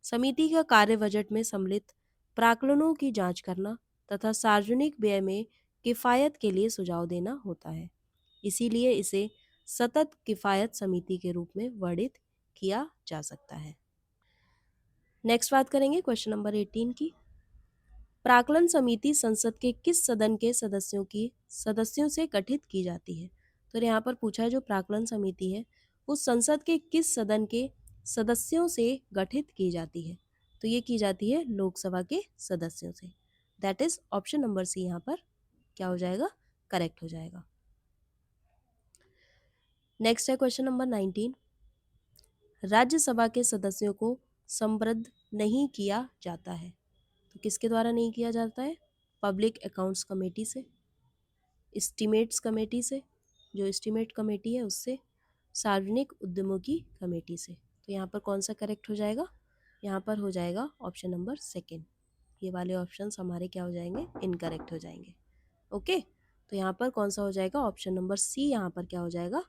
[SPEAKER 1] समिति का कार्य बजट में सम्मिलित प्राक्कलनों की जांच करना तथा सार्वजनिक व्यय में किफायत के लिए सुझाव देना होता है। इसीलिए इसे सतत किफायत समिति के रूप में वर्णित किया जा सकता है। नेक्स्ट बात करेंगे क्वेश्चन नंबर 18 की। प्राक्कलन समिति संसद के किस सदन के सदस्यों से गठित की जाती है। तो यहाँ पर पूछा है जो प्राक्कलन समिति है वो संसद के किस सदन के सदस्यों से गठित की जाती है। तो ये की जाती है लोकसभा के सदस्यों से। That is option number C यहाँ पर क्या हो जाएगा, करेक्ट हो जाएगा। नेक्स्ट है क्वेश्चन नंबर 19, राज्यसभा के सदस्यों को संबद्ध नहीं किया जाता है। तो किसके द्वारा नहीं किया जाता है, पब्लिक अकाउंट्स कमेटी से, एस्टीमेट्स कमेटी से, जो एस्टीमेट कमेटी है उससे, सार्वजनिक उद्यमों की कमेटी से। तो यहाँ पर कौन सा करेक्ट हो जाएगा, यहाँ पर हो जाएगा ऑप्शन नंबर सेकेंड। ये वाले ऑप्शंस हमारे क्या हो जाएंगे, इनकरेक्ट हो जाएंगे। ओके, तो यहाँ पर कौन सा हो जाएगा, ऑप्शन नंबर सी यहाँ पर क्या हो जाएगा,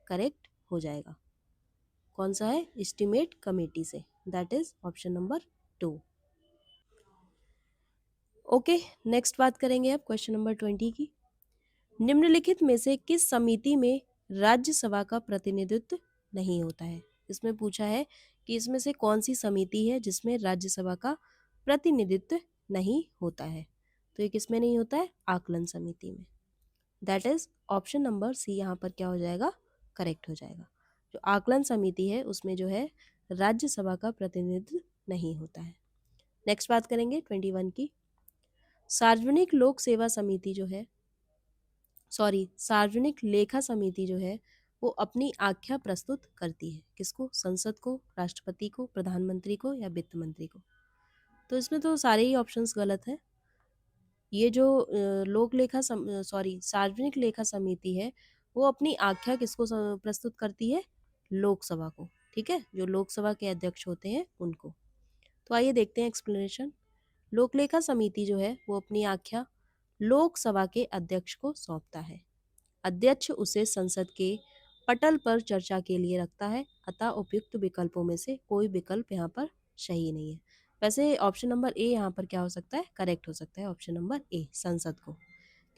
[SPEAKER 1] करेक्ट हो जाएगा। कौन सा है, एस्टीमेट कमेटी से। That is option number 2। Okay, next बात करेंगे अब क्वेश्चन नंबर 20 की। निम्नलिखित में से किस समिति में राज्यसभा का प्रतिनिधित्व नहीं होता है? इसमें पूछा है कि इसमें से कौन सी समिति है जिसमें राज्यसभा का प्रतिनिधित्व नहीं होता है। तो ये किसमें नहीं होता है? आकलन समिति में। That is option number C यहाँ पर क्या हो जाएगा? करेक्ट हो जाएगा। जो आकलन समिति है उसमें जो है राज्यसभा का प्रतिनिधित्व नहीं होता है। नेक्स्ट बात करेंगे 21 की। सार्वजनिक लोक सेवा समिति जो है, सार्वजनिक लेखा समिति जो है वो अपनी आख्या प्रस्तुत करती है किसको? संसद को, राष्ट्रपति को, प्रधानमंत्री को या वित्त मंत्री को? तो इसमें तो सारे ही ऑप्शंस गलत हैं। ये जो सार्वजनिक लेखा समिति है वो अपनी आख्या किसको प्रस्तुत करती है? लोकसभा को। ठीक है, जो लोकसभा के अध्यक्ष होते हैं उनको। तो आइए देखते हैं एक्सप्लेनेशन। लोक लेखा समिति जो है वो अपनी आख्या लोकसभा के अध्यक्ष को सौंपता है। अध्यक्ष उसे संसद के पटल पर चर्चा के लिए रखता है, अतः उपयुक्त विकल्पों में से कोई विकल्प यहाँ पर सही नहीं है। वैसे ऑप्शन नंबर ए यहाँ पर क्या हो सकता है? करेक्ट हो सकता है ऑप्शन नंबर ए, संसद को,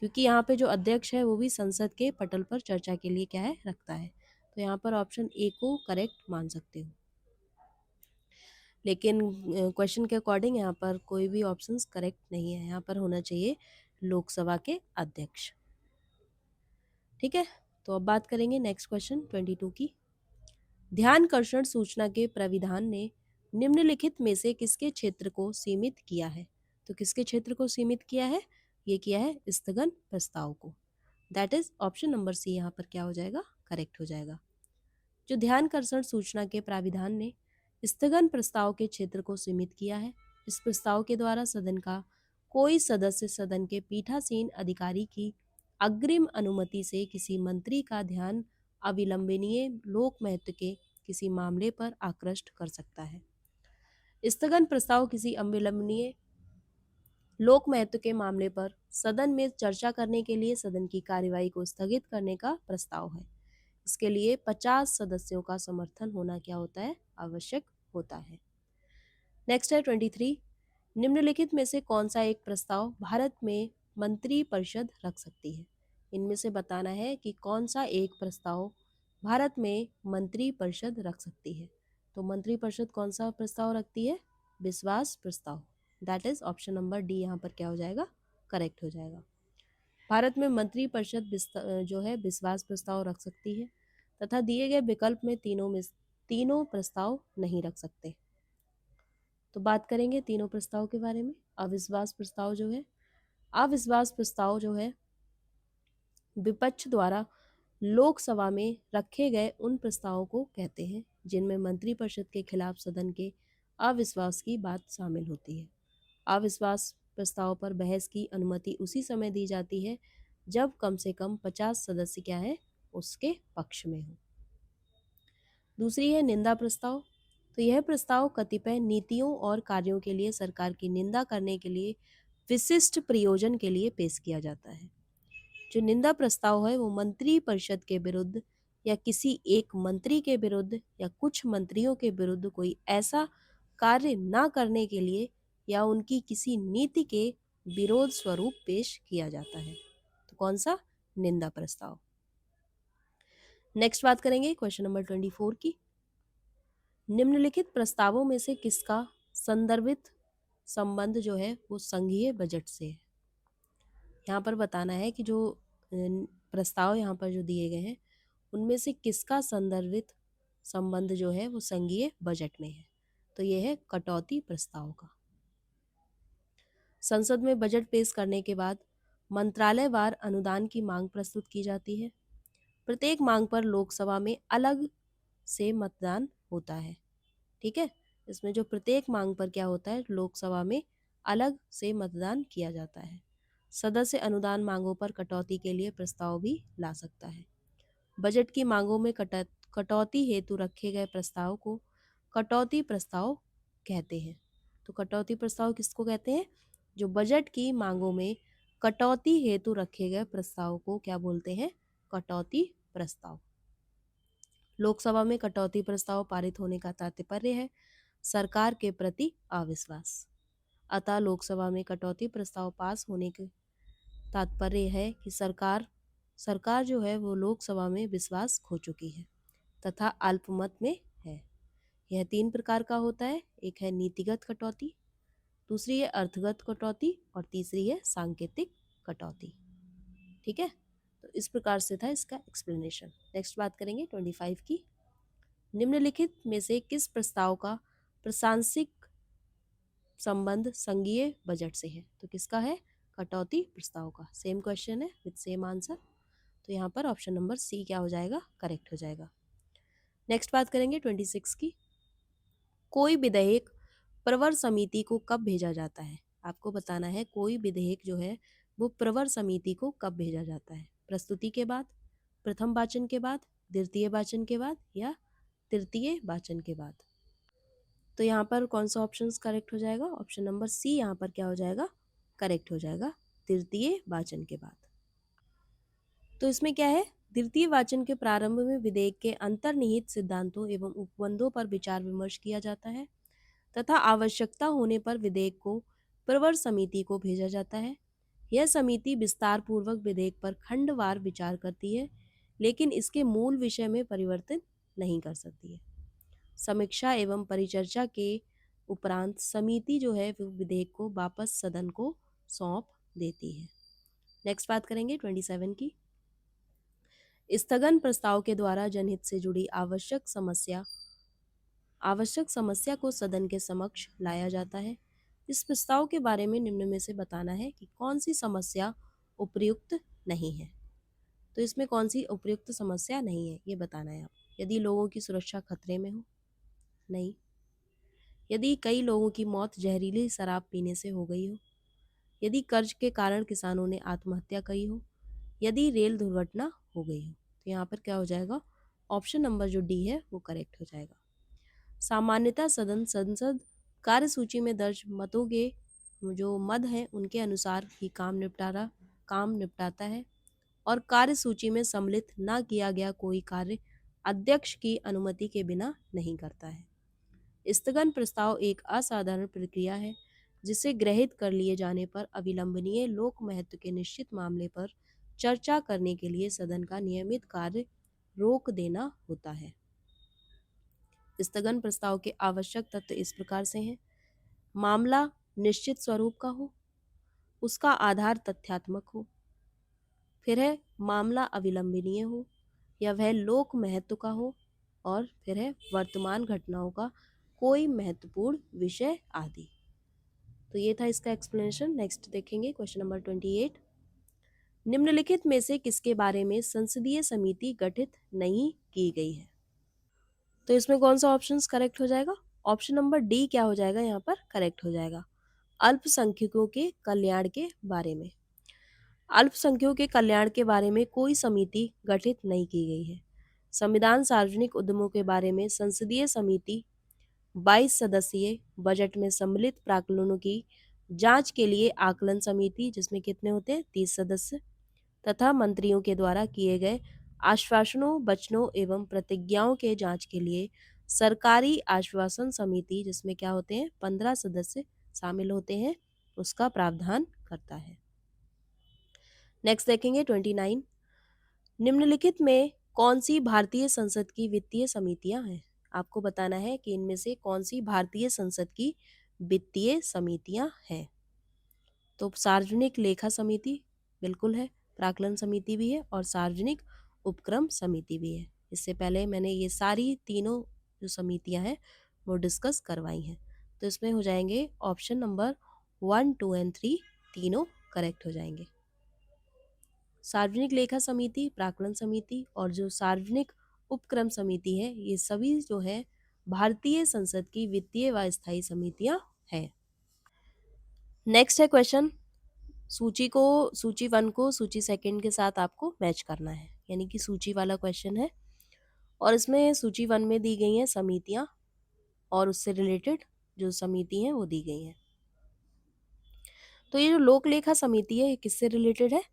[SPEAKER 1] क्योंकि यहाँ पे जो अध्यक्ष है वो भी संसद के पटल पर चर्चा के लिए क्या है? रखता है। तो यहाँ पर ऑप्शन ए को करेक्ट मान सकते हो। लेकिन क्वेश्चन के अकॉर्डिंग यहाँ पर कोई भी ऑप्शंस करेक्ट नहीं है, यहाँ पर होना चाहिए लोकसभा के अध्यक्ष। ठीक है, तो अब बात करेंगे नेक्स्ट क्वेश्चन 22 की। ध्यानकर्षण सूचना के प्राविधान ने निम्नलिखित में से किसके क्षेत्र को सीमित किया है? तो किसके क्षेत्र को सीमित किया है? ये किया है स्थगन प्रस्ताव को। That is option number C यहाँ पर क्या हो जाएगा? करेक्ट हो जाएगा। जो ध्यानकर्षण सूचना के प्राविधान ने स्थगन प्रस्ताव के क्षेत्र को सीमित किया है, इस प्रस्ताव के द्वारा सदन का कोई सदस्य सदन के पीठासीन अधिकारी की अग्रिम अनुमति से किसी मंत्री का ध्यान अविलंबनीय लोक महत्व के किसी मामले पर आकृष्ट कर सकता है। स्थगन प्रस्ताव किसी अविलंबनीय लोक महत्व के मामले पर सदन में चर्चा करने के लिए सदन की कार्यवाही को स्थगित करने का प्रस्ताव है। इसके लिए 50 सदस्यों का समर्थन होना क्या होता है? आवश्यक होता है। नेक्स्ट है 23। निम्नलिखित में से कौन सा एक प्रस्ताव भारत में मंत्री परिषद रख सकती है? इनमें से बताना है कि कौन सा एक प्रस्ताव भारत में मंत्री परिषद रख सकती है। तो मंत्री परिषद कौन सा प्रस्ताव रखती है? विश्वास प्रस्ताव। That is option number D यहाँ पर क्या हो जाएगा? करेक्ट हो जाएगा। भारत में मंत्री परिषद जो है विश्वास प्रस्ताव रख सकती है तथा दिए गए विकल्प में तीनों प्रस्ताव नहीं रख सकते। तो बात करेंगे तीनों प्रस्ताव के बारे में। अविश्वास प्रस्ताव जो है विपक्ष द्वारा लोकसभा में रखे गए उन प्रस्तावों को कहते हैं जिनमें मंत्रिपरिषद के खिलाफ सदन के अविश्वास की बात शामिल होती है। अविश्वास प्रस्ताव पर बहस की अनुमति उसी समय दी जाती है जब कम से कम 50 सदस्य क्या है? उसके पक्ष में हो। दूसरी है निंदा प्रस्ताव। तो यह प्रस्ताव कतिपय नीतियों और कार्यों के लिए सरकार की निंदा करने के लिए विशिष्ट प्रयोजन के लिए पेश किया जाता है। जो निंदा प्रस्ताव है वो मंत्री परिषद के विरुद्ध या किसी एक मंत्री के विरुद्ध या कुछ मंत्रियों के विरुद्ध कोई ऐसा कार्य ना करने के लिए या उनकी किसी नीति के विरोध स्वरूप पेश किया जाता है। तो कौन सा? निंदा प्रस्ताव। नेक्स्ट बात करेंगे क्वेश्चन नंबर 24 की। निम्नलिखित प्रस्तावों में से किसका संदर्भित संबंध जो है वो संघीय बजट से है? यहाँ पर बताना है कि जो प्रस्ताव यहाँ पर जो दिए गए हैं उनमें से किसका संदर्भित संबंध जो है वो संघीय बजट में है। तो ये है कटौती प्रस्ताव का। संसद में बजट पेश करने के बाद मंत्रालयवार अनुदान की मांग प्रस्तुत की जाती है। प्रत्येक मांग पर लोकसभा में अलग से मतदान होता है। ठीक है, इसमें जो प्रत्येक मांग पर क्या होता है? लोकसभा में अलग से मतदान किया जाता है। सदस्य अनुदान मांगों पर कटौती के लिए प्रस्ताव भी ला सकता है। बजट की मांगों में कटौती हेतु रखे गए प्रस्ताव को कटौती प्रस्ताव कहते हैं। तो कटौती प्रस्ताव किसको कहते हैं? जो बजट की मांगों में कटौती हेतु रखे गए प्रस्ताव को क्या बोलते हैं? कटौती प्रस्ताव। लोकसभा में कटौती प्रस्ताव पारित होने का तात्पर्य है सरकार के प्रति अविश्वास। अतः लोकसभा में कटौती प्रस्ताव पास होने के तात्पर्य है कि सरकार जो है वो लोकसभा में विश्वास खो चुकी है तथा अल्पमत में है। यह 3 प्रकार का होता है, एक है नीतिगत कटौती, दूसरी है अर्थगत कटौती और तीसरी है सांकेतिक कटौती। ठीक है, तो इस प्रकार से था इसका एक्सप्लेनेशन। नेक्स्ट बात करेंगे 25 की। निम्नलिखित में से किस प्रस्ताव का प्रशासनिक संबंध संघीय बजट से है? तो किसका है? कटौती प्रस्ताव का। सेम क्वेश्चन है विद सेम आंसर, तो यहाँ पर ऑप्शन नंबर सी क्या हो जाएगा? करेक्ट हो जाएगा। नेक्स्ट बात करेंगे 26 की। कोई विधेयक प्रवर समिति को कब भेजा जाता है? आपको बताना है कोई विधेयक जो है वो प्रवर समिति को कब भेजा जाता है? प्रस्तुति के बाद, प्रथम वाचन के बाद, द्वितीय वाचन के बाद या तृतीय वाचन के बाद? तो यहाँ पर कौन सा ऑप्शन करेक्ट हो जाएगा? ऑप्शन नंबर सी यहाँ पर क्या हो जाएगा? करेक्ट हो जाएगा, तृतीय वाचन के बाद। तो इसमें क्या है? द्वितीय वाचन के प्रारंभ में विधेयक के अंतर्निहित सिद्धांतों एवं उपबंधों पर विचार विमर्श किया जाता है तथा आवश्यकता होने पर विधेयक को प्रवर समिति को भेजा जाता है। यह समिति विस्तार पूर्वक विधेयक पर खंडवार विचार करती है, लेकिन इसके मूल विषय में परिवर्तन नहीं कर सकती है। समीक्षा एवं परिचर्चा के उपरांत समिति जो है वो विधेयक को वापस सदन को सौंप देती है। नेक्स्ट बात करेंगे 27 की। स्थगन प्रस्ताव के द्वारा जनहित से जुड़ी आवश्यक समस्या को सदन के समक्ष लाया जाता है। इस प्रस्ताव के बारे में निम्न में से बताना है कि कौन सी समस्या उपयुक्त नहीं है। तो इसमें कौन सी उपयुक्त समस्या नहीं है ये बताना है आप। यदि लोगों की सुरक्षा खतरे में हो, नहीं। यदि कई लोगों की मौत जहरीली शराब पीने से हो गई हो, यदि कर्ज के कारण किसानों ने आत्महत्या की हो, यदि रेल दुर्घटना हो गई हो। तो यहाँ पर क्या हो जाएगा? ऑप्शन नंबर जो डी है वो करेक्ट हो जाएगा। सामान्यतः सदन संसद कार्यसूची में दर्ज मतों के जो मद हैं उनके अनुसार ही काम निपटाता है और कार्यसूची में सम्मिलित न किया गया कोई कार्य अध्यक्ष की अनुमति के बिना नहीं करता है। स्थगन प्रस्ताव एक असाधारण प्रक्रिया है जिसे गृहीत कर लिए जाने पर अविलंबनीय लोक महत्व के निश्चित मामले पर चर्चा करने के लिए सदन का नियमित कार्य रोक देना होता है। स्थगन प्रस्ताव के आवश्यक तथ्य इस प्रकार से हैं। मामला निश्चित स्वरूप का हो, उसका आधार तथ्यात्मक हो, फिर है मामला अविलंबनीय हो या वह लोक महत्व का हो, और फिर है वर्तमान घटनाओं का कोई महत्वपूर्ण विषय आदि। तो ये था इसका एक्सप्लेनेशन। नेक्स्ट देखेंगे क्वेश्चन नंबर 28। निम्नलिखित में से किसके बारे में संसदीय समिति गठित नहीं की गई है? तो इसमें कौन सा ऑप्शन करेक्ट हो जाएगा? ऑप्शन नंबर डी क्या हो जाएगा? यहाँ पर करेक्ट हो जाएगा, अल्पसंख्यकों के कल्याण के बारे में। अल्पसंख्यकों के कल्याण के बारे में कोई समिति गठित नहीं की गई है। संविधान सार्वजनिक उद्यमों के बारे में संसदीय समिति 22 सदस्यीय बजट में सम्मिलित प्राक्कलनों की जांच के लिए आकलन समिति, जिसमें कितने होते हैं? 30 सदस्य, तथा मंत्रियों के द्वारा किए गए आश्वासनों, वचनों एवं प्रतिज्ञाओं के जांच के लिए सरकारी आश्वासन समिति, जिसमें क्या होते हैं? 15 सदस्य शामिल होते हैं, उसका प्रावधान करता है। नेक्स्ट देखेंगे 29। निम्नलिखित में कौन सी भारतीय संसद की वित्तीय समितियां हैं? आपको बताना है कि इनमें से कौन सी भारतीय संसद की वित्तीय समितियां हैं। तो सार्वजनिक लेखा समिति बिल्कुल है, प्राक्कलन समिति भी है और सार्वजनिक उपक्रम समिति भी है। इससे पहले मैंने ये सारी तीनों जो समितियां हैं वो डिस्कस करवाई हैं। तो इसमें हो जाएंगे ऑप्शन नंबर 1, 2 एंड 3 तीनों करेक्ट हो जाएंगे। सार्वजनिक लेखा समिति, प्राक्कलन समिति और जो सार्वजनिक उपक्रम समिति है, ये सभी जो है भारतीय संसद की वित्तीय व स्थायी समितियां हैं। नेक्स्ट है क्वेश्चन, सूची 1 को सूची 2 के साथ आपको मैच करना है, यानी कि सूची वाला क्वेश्चन है। और इसमें सूची 1 में दी गई हैं समितियां और उससे रिलेटेड जो समिति हैं वो दी गई हैं। तो ये जो लोक लेखा समिति है ये किससे रिलेटेड है?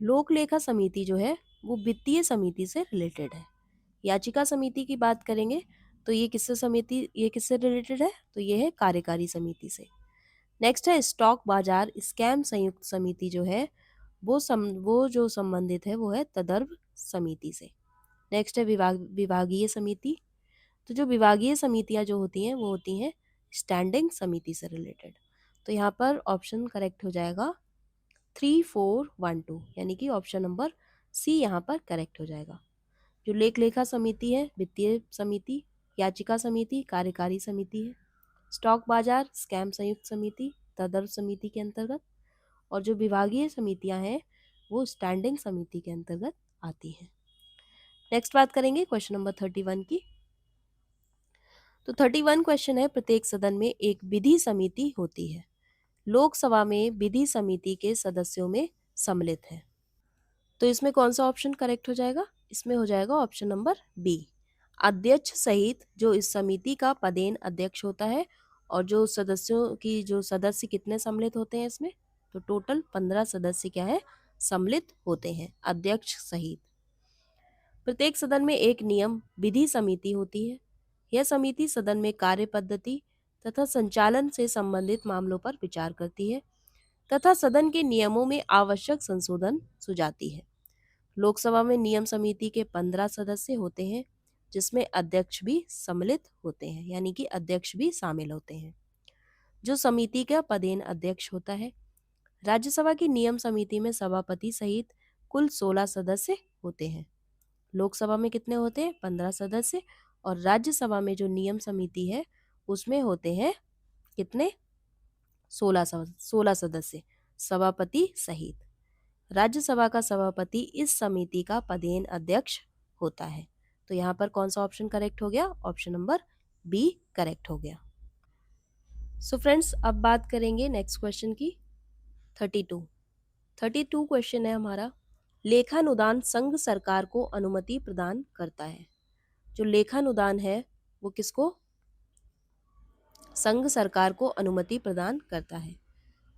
[SPEAKER 1] लोक लेखा समिति जो है वो वित्तीय समिति से रिलेटेड है। याचिका समिति की बात करेंगे तो ये किससे रिलेटेड है? तो ये है कार्यकारी समिति से। नेक्स्ट है स्टॉक बाजार स्कैम संयुक्त समिति जो है वो जो संबंधित है वो है तदर्व समिति से। नेक्स्ट है विभागीय समिति। तो जो विभागीय समितियां जो होती हैं वो होती हैं स्टैंडिंग समिति से रिलेटेड। तो यहाँ पर ऑप्शन करेक्ट हो जाएगा 3412, यानी कि ऑप्शन नंबर सी यहाँ पर करेक्ट हो जाएगा। जो लेखा समिति है वित्तीय समिति, याचिका समिति कार्यकारी समिति है, स्टॉक बाजार स्कैम संयुक्त समिति तदर्व समिति के अंतर्गत, और जो विभागीय समितियां हैं वो स्टैंडिंग समिति के अंतर्गत आती हैं। नेक्स्ट बात करेंगे क्वेश्चन नंबर 31 की। तो 31 क्वेश्चन है प्रत्येक सदन में एक विधि समिति होती है। लोकसभा में विधि समिति के सदस्यों में सम्मिलित है। तो इसमें कौन सा ऑप्शन करेक्ट हो जाएगा? इसमें हो जाएगा ऑप्शन नंबर बी, अध्यक्ष सहित जो इस समिति का पदेन अध्यक्ष होता है। और जो सदस्य कितने सम्मिलित होते हैं इसमें? तो टोटल 15 सदस्य क्या है? सम्मिलित होते हैं अध्यक्ष सहित। प्रत्येक सदन में एक नियम विधि समिति होती है। यह समिति सदन में कार्य पद्धति तथा संचालन से संबंधित मामलों पर विचार करती है तथा सदन के नियमों में आवश्यक संशोधन सुझाती है। लोकसभा में नियम समिति के 15 सदस्य होते हैं जिसमें अध्यक्ष भी सम्मिलित होते हैं, यानी कि अध्यक्ष भी शामिल होते हैं। जो समिति का पदेन अध्यक्ष होता है। राज्यसभा की नियम समिति में सभापति सहित कुल 16 सदस्य होते हैं। लोकसभा में कितने होते हैं? 15 सदस्य। और राज्यसभा में जो नियम समिति है उसमें होते हैं कितने? 16 सदस्य सभापति सहित। राज्यसभा का सभापति इस समिति का पदेन अध्यक्ष होता है। तो यहाँ पर कौन सा ऑप्शन करेक्ट हो गया? ऑप्शन नंबर बी करेक्ट हो गया। सो फ्रेंड्स, अब बात करेंगे नेक्स्ट क्वेश्चन की। 32 क्वेश्चन है हमारा। लेखानुदान संघ सरकार को अनुमति प्रदान करता है। जो लेखानुदान है वो किसको? संघ सरकार को अनुमति प्रदान करता है।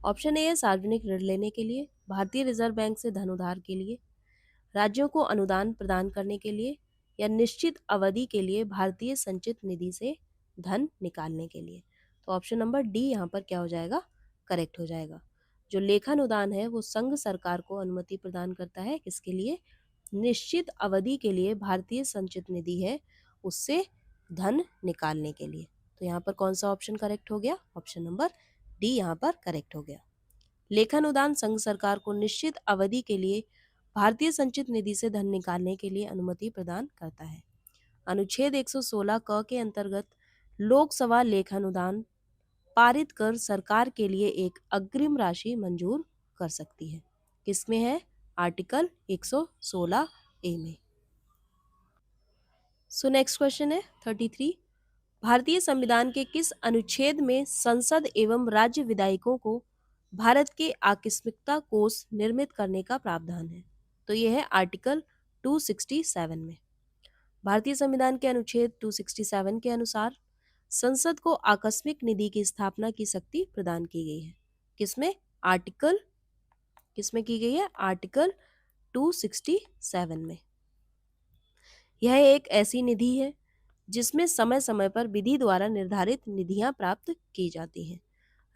[SPEAKER 1] ऑप्शन ए है सार्वजनिक ऋण लेने के लिए, भारतीय रिजर्व बैंक से धन उधार के लिए, राज्यों को अनुदान प्रदान करने के लिए, या निश्चित अवधि के लिए भारतीय संचित निधि से धन निकालने के लिए। तो ऑप्शन नंबर डी यहाँ पर क्या हो जाएगा? करेक्ट हो जाएगा। जो लेखानुदान है वो संघ सरकार को अनुमति प्रदान करता है किसके लिए? निश्चित अवधि के लिए भारतीय संचित निधि है उससे धन निकालने के लिए। तो यहाँ पर कौन सा ऑप्शन करेक्ट हो गया? ऑप्शन नंबर डी यहाँ पर करेक्ट हो गया। लेखानुदान संघ सरकार को निश्चित अवधि के लिए भारतीय संचित निधि से धन निकालने के लिए अनुमति प्रदान करता है। अनुच्छेद 116 क के अंतर्गत लोकसभा लेखानुदान पारित कर सरकार के लिए एक अग्रिम राशि मंजूर कर सकती है। किसमें है? आर्टिकल 116 ए में। सो नेक्स्ट क्वेश्चन है 33। भारतीय संविधान के किस अनुच्छेद में संसद एवं राज्य विधायकों को भारत के आकस्मिकता कोष निर्मित करने का प्रावधान है? तो यह है आर्टिकल 267 में। भारतीय संविधान के अनुच्छेद 267 के अनुसार संसद को आकस्मिक निधि की स्थापना की शक्ति प्रदान की गई है। किसमें की गई है? आर्टिकल 267 में। यह एक ऐसी निधि है जिसमें समय समय पर विधि द्वारा निर्धारित निधियां प्राप्त की जाती हैं।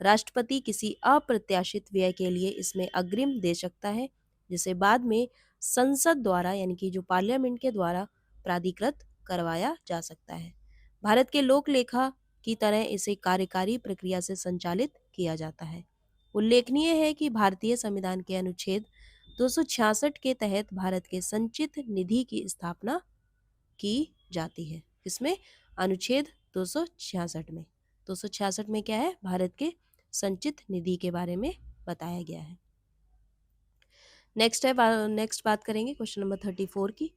[SPEAKER 1] राष्ट्रपति किसी अप्रत्याशित व्यय के लिए इसमें अग्रिम दे सकता है जिसे बाद में संसद द्वारा, यानी कि जो पार्लियामेंट के द्वारा प्राधिकृत करवाया जा सकता है। भारत के लोक लेखा की तरह इसे कार्यकारी प्रक्रिया से संचालित किया जाता है। उल्लेखनीय है कि भारतीय संविधान के अनुच्छेद 266 के तहत भारत के संचित निधि की स्थापना की जाती है। इसमें अनुच्छेद 266 में 266 में क्या है? भारत के संचित निधि के बारे में बताया गया है। नेक्स्ट बात करेंगे क्वेश्चन नंबर 34 की।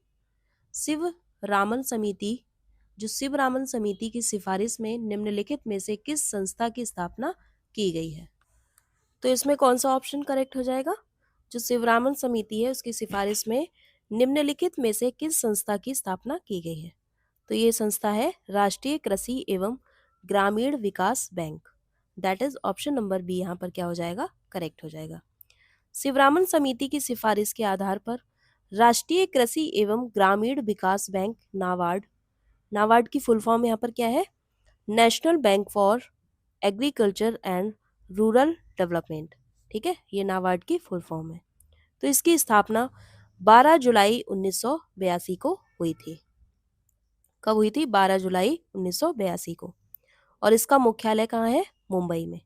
[SPEAKER 1] शिव रामन समिति की सिफारिश में निम्नलिखित में से किस संस्था की स्थापना की गई है? तो इसमें कौन सा ऑप्शन करेक्ट हो जाएगा? जो शिवरामन समिति है उसकी सिफारिश में निम्नलिखित में से किस संस्था की स्थापना की गई है? तो ये संस्था है राष्ट्रीय कृषि एवं ग्रामीण विकास bank. That is option number B यहाँ पर क्या हो जाएगा? करेक्ट हो जाएगा। शिवरामन समिति की सिफारिश के आधार पर राष्ट्रीय कृषि एवं ग्रामीण विकास बैंक नाबार्ड नाबार्ड की फुल फॉर्म यहाँ पर क्या है? National bank for agriculture and rural development. ठीक है, ये नाबार्ड की फुल फॉर्म है। तो इसकी स्थापना 12 जुलाई 1982 को हुई थी। कब हुई थी? 12 जुलाई 1982 को। और इसका मुख्यालय कहाँ है? मुंबई में।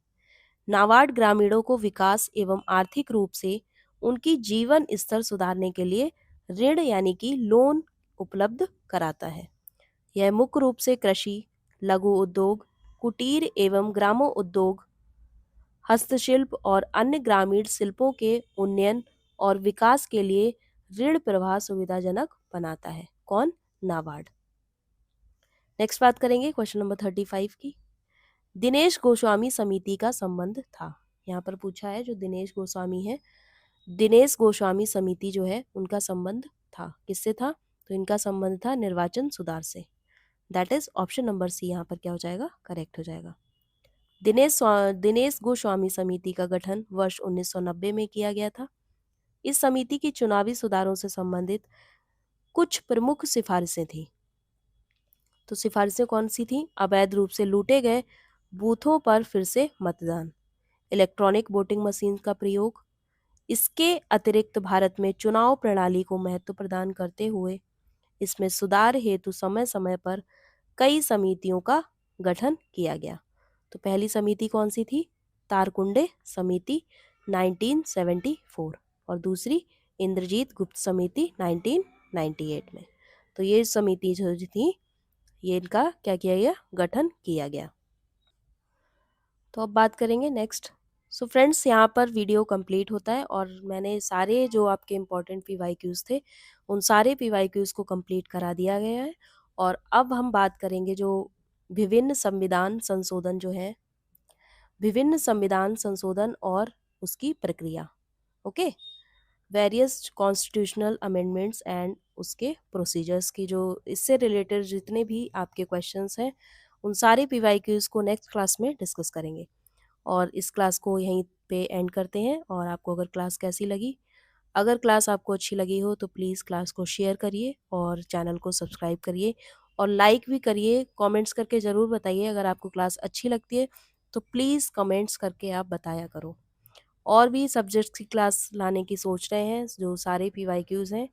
[SPEAKER 1] नाबार्ड ग्रामीणों को विकास एवं आर्थिक रूप से उनकी जीवन स्तर सुधारने के लिए ऋण यानी कि लोन उपलब्ध कराता है। यह मुख्य रूप से कृषि, लघु उद्योग, कुटीर एवं ग्रामो उद्योग, हस्तशिल्प और अन्य ग्रामीण शिल्पों के उन्नयन और विकास के लिए ऋण प्रवाह सुविधाजनक बनाता है। कौन? नाबार्ड। नेक्स्ट बात करेंगे क्वेश्चन नंबर 35 की। दिनेश गोस्वामी समिति का संबंध था। यहाँ पर पूछा है जो दिनेश गोस्वामी है, दिनेश गोस्वामी समिति जो है उनका संबंध था, किससे था? तो इनका संबंध था निर्वाचन सुधार से। That is option number C यहाँ पर क्या हो जाएगा? करेक्ट हो जाएगा। दिनेश गोस्वामी समिति का गठन वर्ष 1990 में किया गया था। इस समिति की चुनावी सुधारों से संबंधित कुछ प्रमुख सिफारिशें थी। तो सिफारिशें कौन सी थी? अवैध रूप से लूटे गए बूथों पर फिर से मतदान, इलेक्ट्रॉनिक वोटिंग मशीन का प्रयोग, इसके अतिरिक्त भारत में चुनाव प्रणाली को महत्व प्रदान करते हुए इसमें सुधार हेतु समय समय पर कई समितियों का गठन किया गया। तो पहली समिति कौन सी थी? तारकुंडे समिति 1974 और दूसरी इंद्रजीत गुप्त समिति 1998 में। तो ये समिति जो थी ये इनका क्या किया गया? गठन किया गया। तो अब बात करेंगे नेक्स्ट। सो फ्रेंड्स, यहाँ पर वीडियो कंप्लीट होता है और मैंने सारे जो आपके इम्पोर्टेंट पीवाईक्यूज़ थे उन सारे पीवाईक्यूज़ को कंप्लीट करा दिया गया है। और अब हम बात करेंगे जो विभिन्न संविधान संशोधन जो है, विभिन्न संविधान संशोधन और उसकी प्रक्रिया। Okay, various constitutional amendments and उसके प्रोसीजर्स की जो इससे रिलेटेड जितने भी आपके क्वेश्चंस हैं उन सारे पीवाईक्यूज़ को नेक्स्ट क्लास में डिस्कस करेंगे। और इस क्लास को यहीं पे एंड करते हैं। और आपको अगर क्लास कैसी लगी, अगर क्लास आपको अच्छी लगी हो तो प्लीज़ क्लास को शेयर करिए और चैनल को सब्सक्राइब करिए और लाइक भी करिए। कमेंट्स करके ज़रूर बताइए अगर आपको क्लास अच्छी लगती है तो प्लीज़ कमेंट्स करके आप बताया करो। और भी सब्जेक्ट्स की क्लास लाने की सोच रहे हैं जो सारे पीवाईक्यूज़ हैं,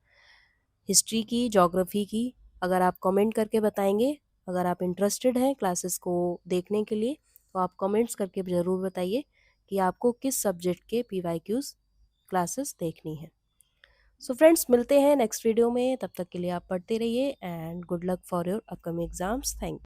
[SPEAKER 1] हिस्ट्री की, ज्योग्राफी की। अगर आप कमेंट करके बताएंगे, अगर आप इंटरेस्टेड हैं क्लासेस को देखने के लिए तो आप कमेंट्स करके ज़रूर बताइए कि आपको किस सब्जेक्ट के पीवाईक्यूज़ क्लासेस देखनी है। सो फ्रेंड्स, मिलते हैं नेक्स्ट वीडियो में। तब तक के लिए आप पढ़ते रहिए and good luck for your upcoming exams. Thank